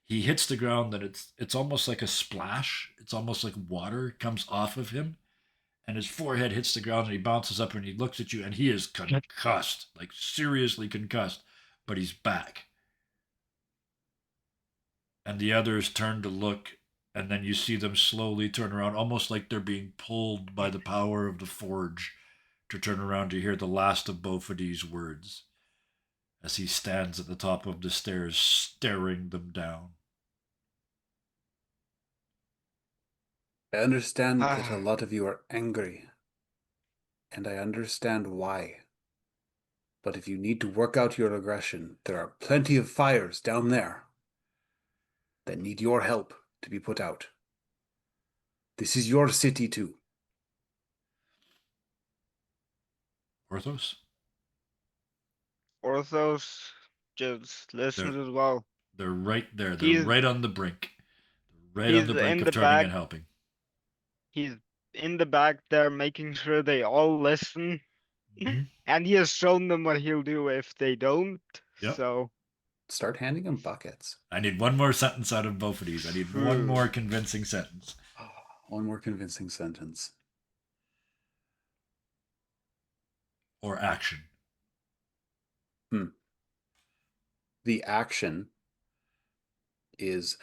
He hits the ground, and it's almost like a splash. It's almost like water comes off of him, and his forehead hits the ground, and he bounces up, and he looks at you, and he is concussed, like seriously concussed, but he's back. And the others turn to look, and then you see them slowly turn around, almost like they're being pulled by the power of the forge to turn around to hear the last of Beaufet's words as he stands at the top of the stairs, staring them down.
I understand that a
Ah,
lot of you are angry, and I understand why. But if you need to work out your aggression, there are plenty of fires down there that need your help to be put out. This is your city too.
Orthos?
Orthos just listens
They're
as well.
they're right there. They're
He's
right on the brink. They're right on
he's
the brink
in
of
the
turning
back.
and helping.
He's in the back there, making sure they all listen,
Mm-hmm.
and he has shown them what he'll do if they don't.
Yep.
So,
Start handing them buckets.
I need one more sentence out of both of these. I need one more convincing sentence.
One more convincing sentence.
Or action.
The action is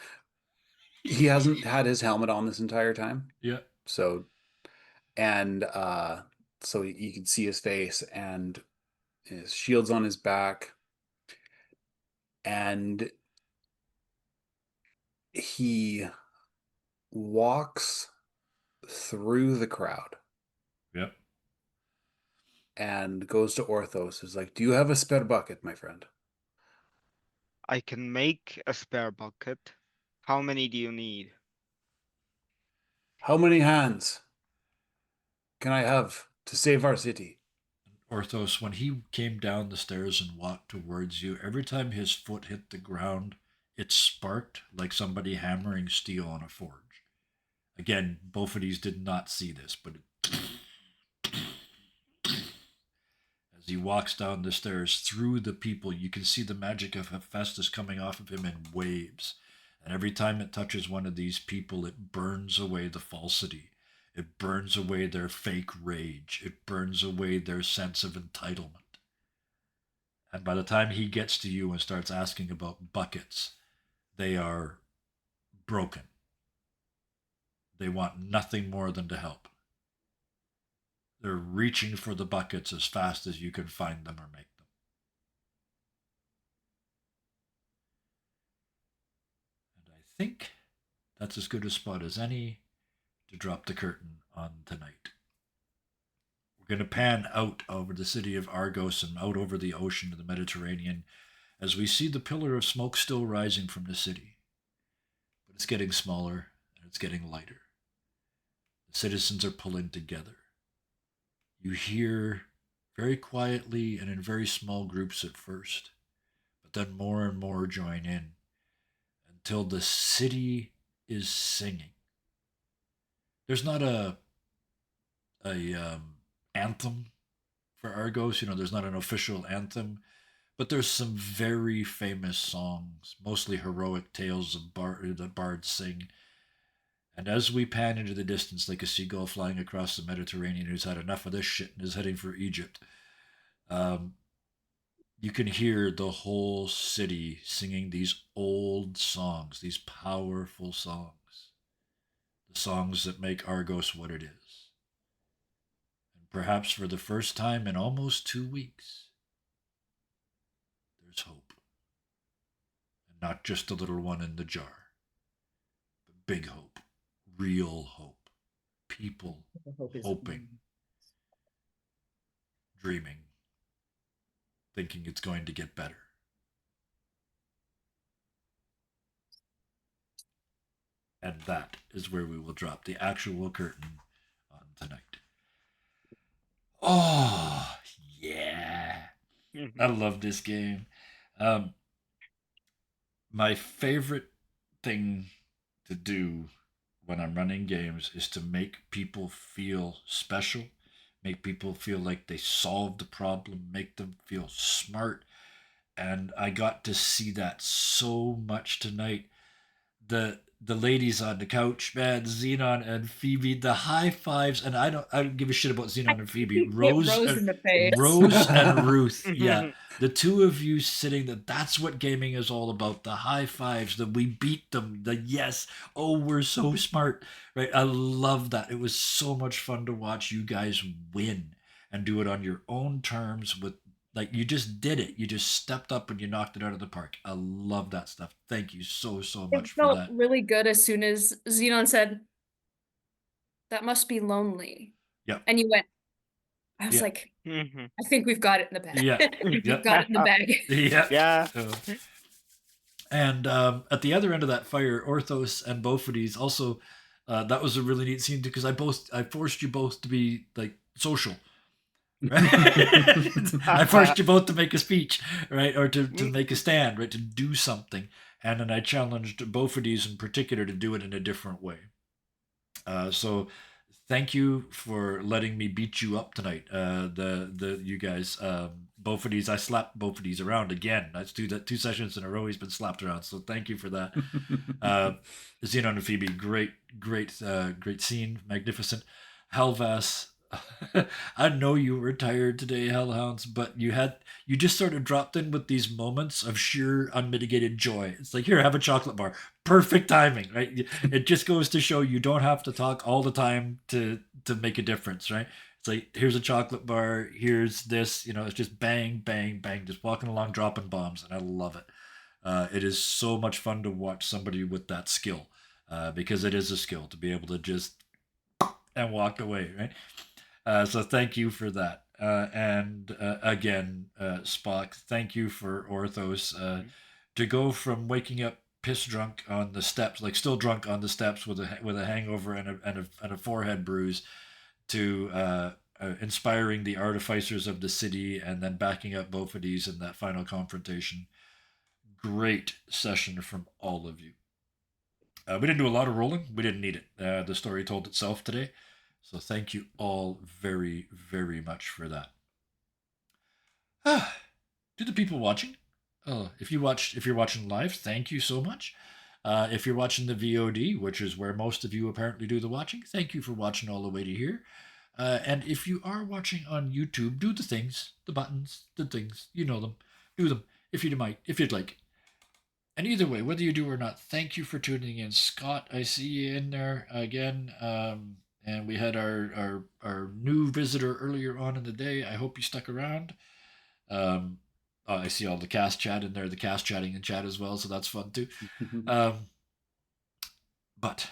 he hasn't had his helmet on this entire time.
Yeah.
So so you can see his face and his shield's on his back, and he walks through the crowd
Yep.
and goes to Orthos. Is like, "Do you have a spare bucket, my friend?"
I can make a spare bucket. How many do you need?
"How many hands can I have to save our city?"
Orthos, when he came down the stairs and walked towards you, every time his foot hit the ground, it sparked like somebody hammering steel on a forge. Again, both of these did not see this, but as he walks down the stairs through the people, you can see the magic of Hephaestus coming off of him in waves. And every time it touches one of these people, it burns away the falsity. It burns away their fake rage. It burns away their sense of entitlement. And by the time he gets to you and starts asking about buckets, they are broken. They want nothing more than to help. They're reaching for the buckets as fast as you can find them or make them. And I think that's as good a spot as any to drop the curtain on tonight. We're going to pan out over the city of Argos and out over the ocean to the Mediterranean as we see the pillar of smoke still rising from the city. But it's getting smaller and it's getting lighter. The citizens are pulling together. You hear very quietly and in very small groups at first, but then more and more join in until the city is singing. There's not a anthem for Argos. There's not an official anthem, but there's some very famous songs, mostly heroic tales that bards sing. And as we pan into the distance like a seagull flying across the Mediterranean who's had enough of this shit and is heading for Egypt, you can hear the whole city singing these old songs, these powerful songs, the songs that make Argos what it is. And perhaps for the first time in almost 2 weeks, there's hope. And not just a little one in the jar, but big hope, real hope, people
Hope is
hoping dreaming, thinking it's going to get better. And that is where we will drop the actual curtain on tonight. Oh, yeah. I love this game. Um, my favorite thing to do when I'm running games is to make people feel special, make people feel like they solved the problem, make them feel smart. And I got to see that so much tonight. The ladies on the couch, man, Xenon and Phoebe, the high fives, and I don't give a shit about Xenon and Phoebe.
Hit
Rose
Rose in the face.
Rose and Ruth. Yeah. The two of you sitting that's what gaming is all about. The high fives, the we beat them, the yes, oh, we're so smart. Right. I love that. It was so much fun to watch you guys win and do it on your own terms with like you just did it. You just stepped up and you knocked it out of the park. I love that stuff. Thank you so
It
much for
felt
that.
really good as soon as Xenon said, "That must be lonely."
Yep.
And you went, I was
Yeah.
like, I think we've got it in the bag.
Yeah.
I think
Yep.
we've got it in the bag.
Yeah.
Yeah.
And at the other end of that fire, Orthos and Bophades also, that was a really neat scene because I forced you both to be like social. Right? I forced you both to make a speech, right, or to make a stand, right, to do something, and then I challenged Bophades in particular to do it in a different way. So thank you for letting me beat you up tonight. The you guys, both of these, I slapped both of these around again. That's two sessions in a row. He's been slapped around. So thank you for that. Xenon and Phoebe, great scene, magnificent. Helvas, I know you were tired today, Hellhounds, but you just sort of dropped in with these moments of sheer unmitigated joy. It's like, here, have a chocolate bar. Perfect timing, right? It just goes to show you don't have to talk all the time to make a difference, right? It's like, here's a chocolate bar, here's this, it's just bang, bang, bang, just walking along dropping bombs, and I love it. It is so much fun to watch somebody with that skill, because it is a skill to be able to just and walk away, right? So thank you for that. And again, Spock, thank you for Orthos. To go from waking up piss drunk on the steps, like still drunk on the steps with a hangover and a forehead bruise, to inspiring the artificers of the city and then backing up both of these in that final confrontation. Great session from all of you. We didn't do a lot of rolling. We didn't need it. The story told itself today. So thank you all very, very much for that. To the people watching, if you're watching live, thank you so much. If you're watching the VOD, which is where most of you apparently do the watching, thank you for watching all the way to here. And if you are watching on YouTube, do the things, the buttons, the things, you know them. Do them if you'd like. And either way, whether you do or not, thank you for tuning in. Scott, I see you in there again. And we had our new visitor earlier on in the day. I hope you stuck around. I see all the cast chat in there, the cast chatting in chat as well, so that's fun too. But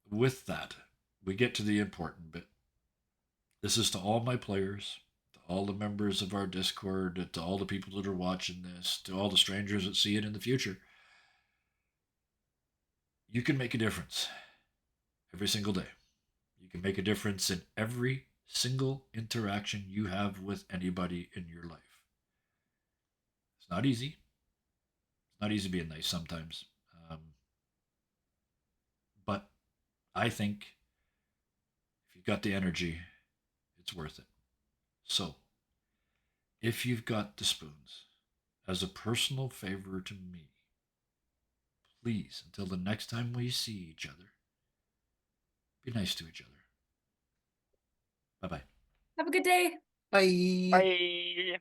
with that, we get to the important bit. This is to all my players, to all the members of our Discord, to all the people that are watching this, to all the strangers that see it in the future. You can make a difference every single day. You can make a difference in every single interaction you have with anybody in your life. It's not easy. It's not easy being nice sometimes. But I think if you've got the energy, it's worth it. So, if you've got the spoons, as a personal favor to me, please, until the next time we see each other, be nice to each other. Bye-bye.
Have a good day.
Bye.
Bye.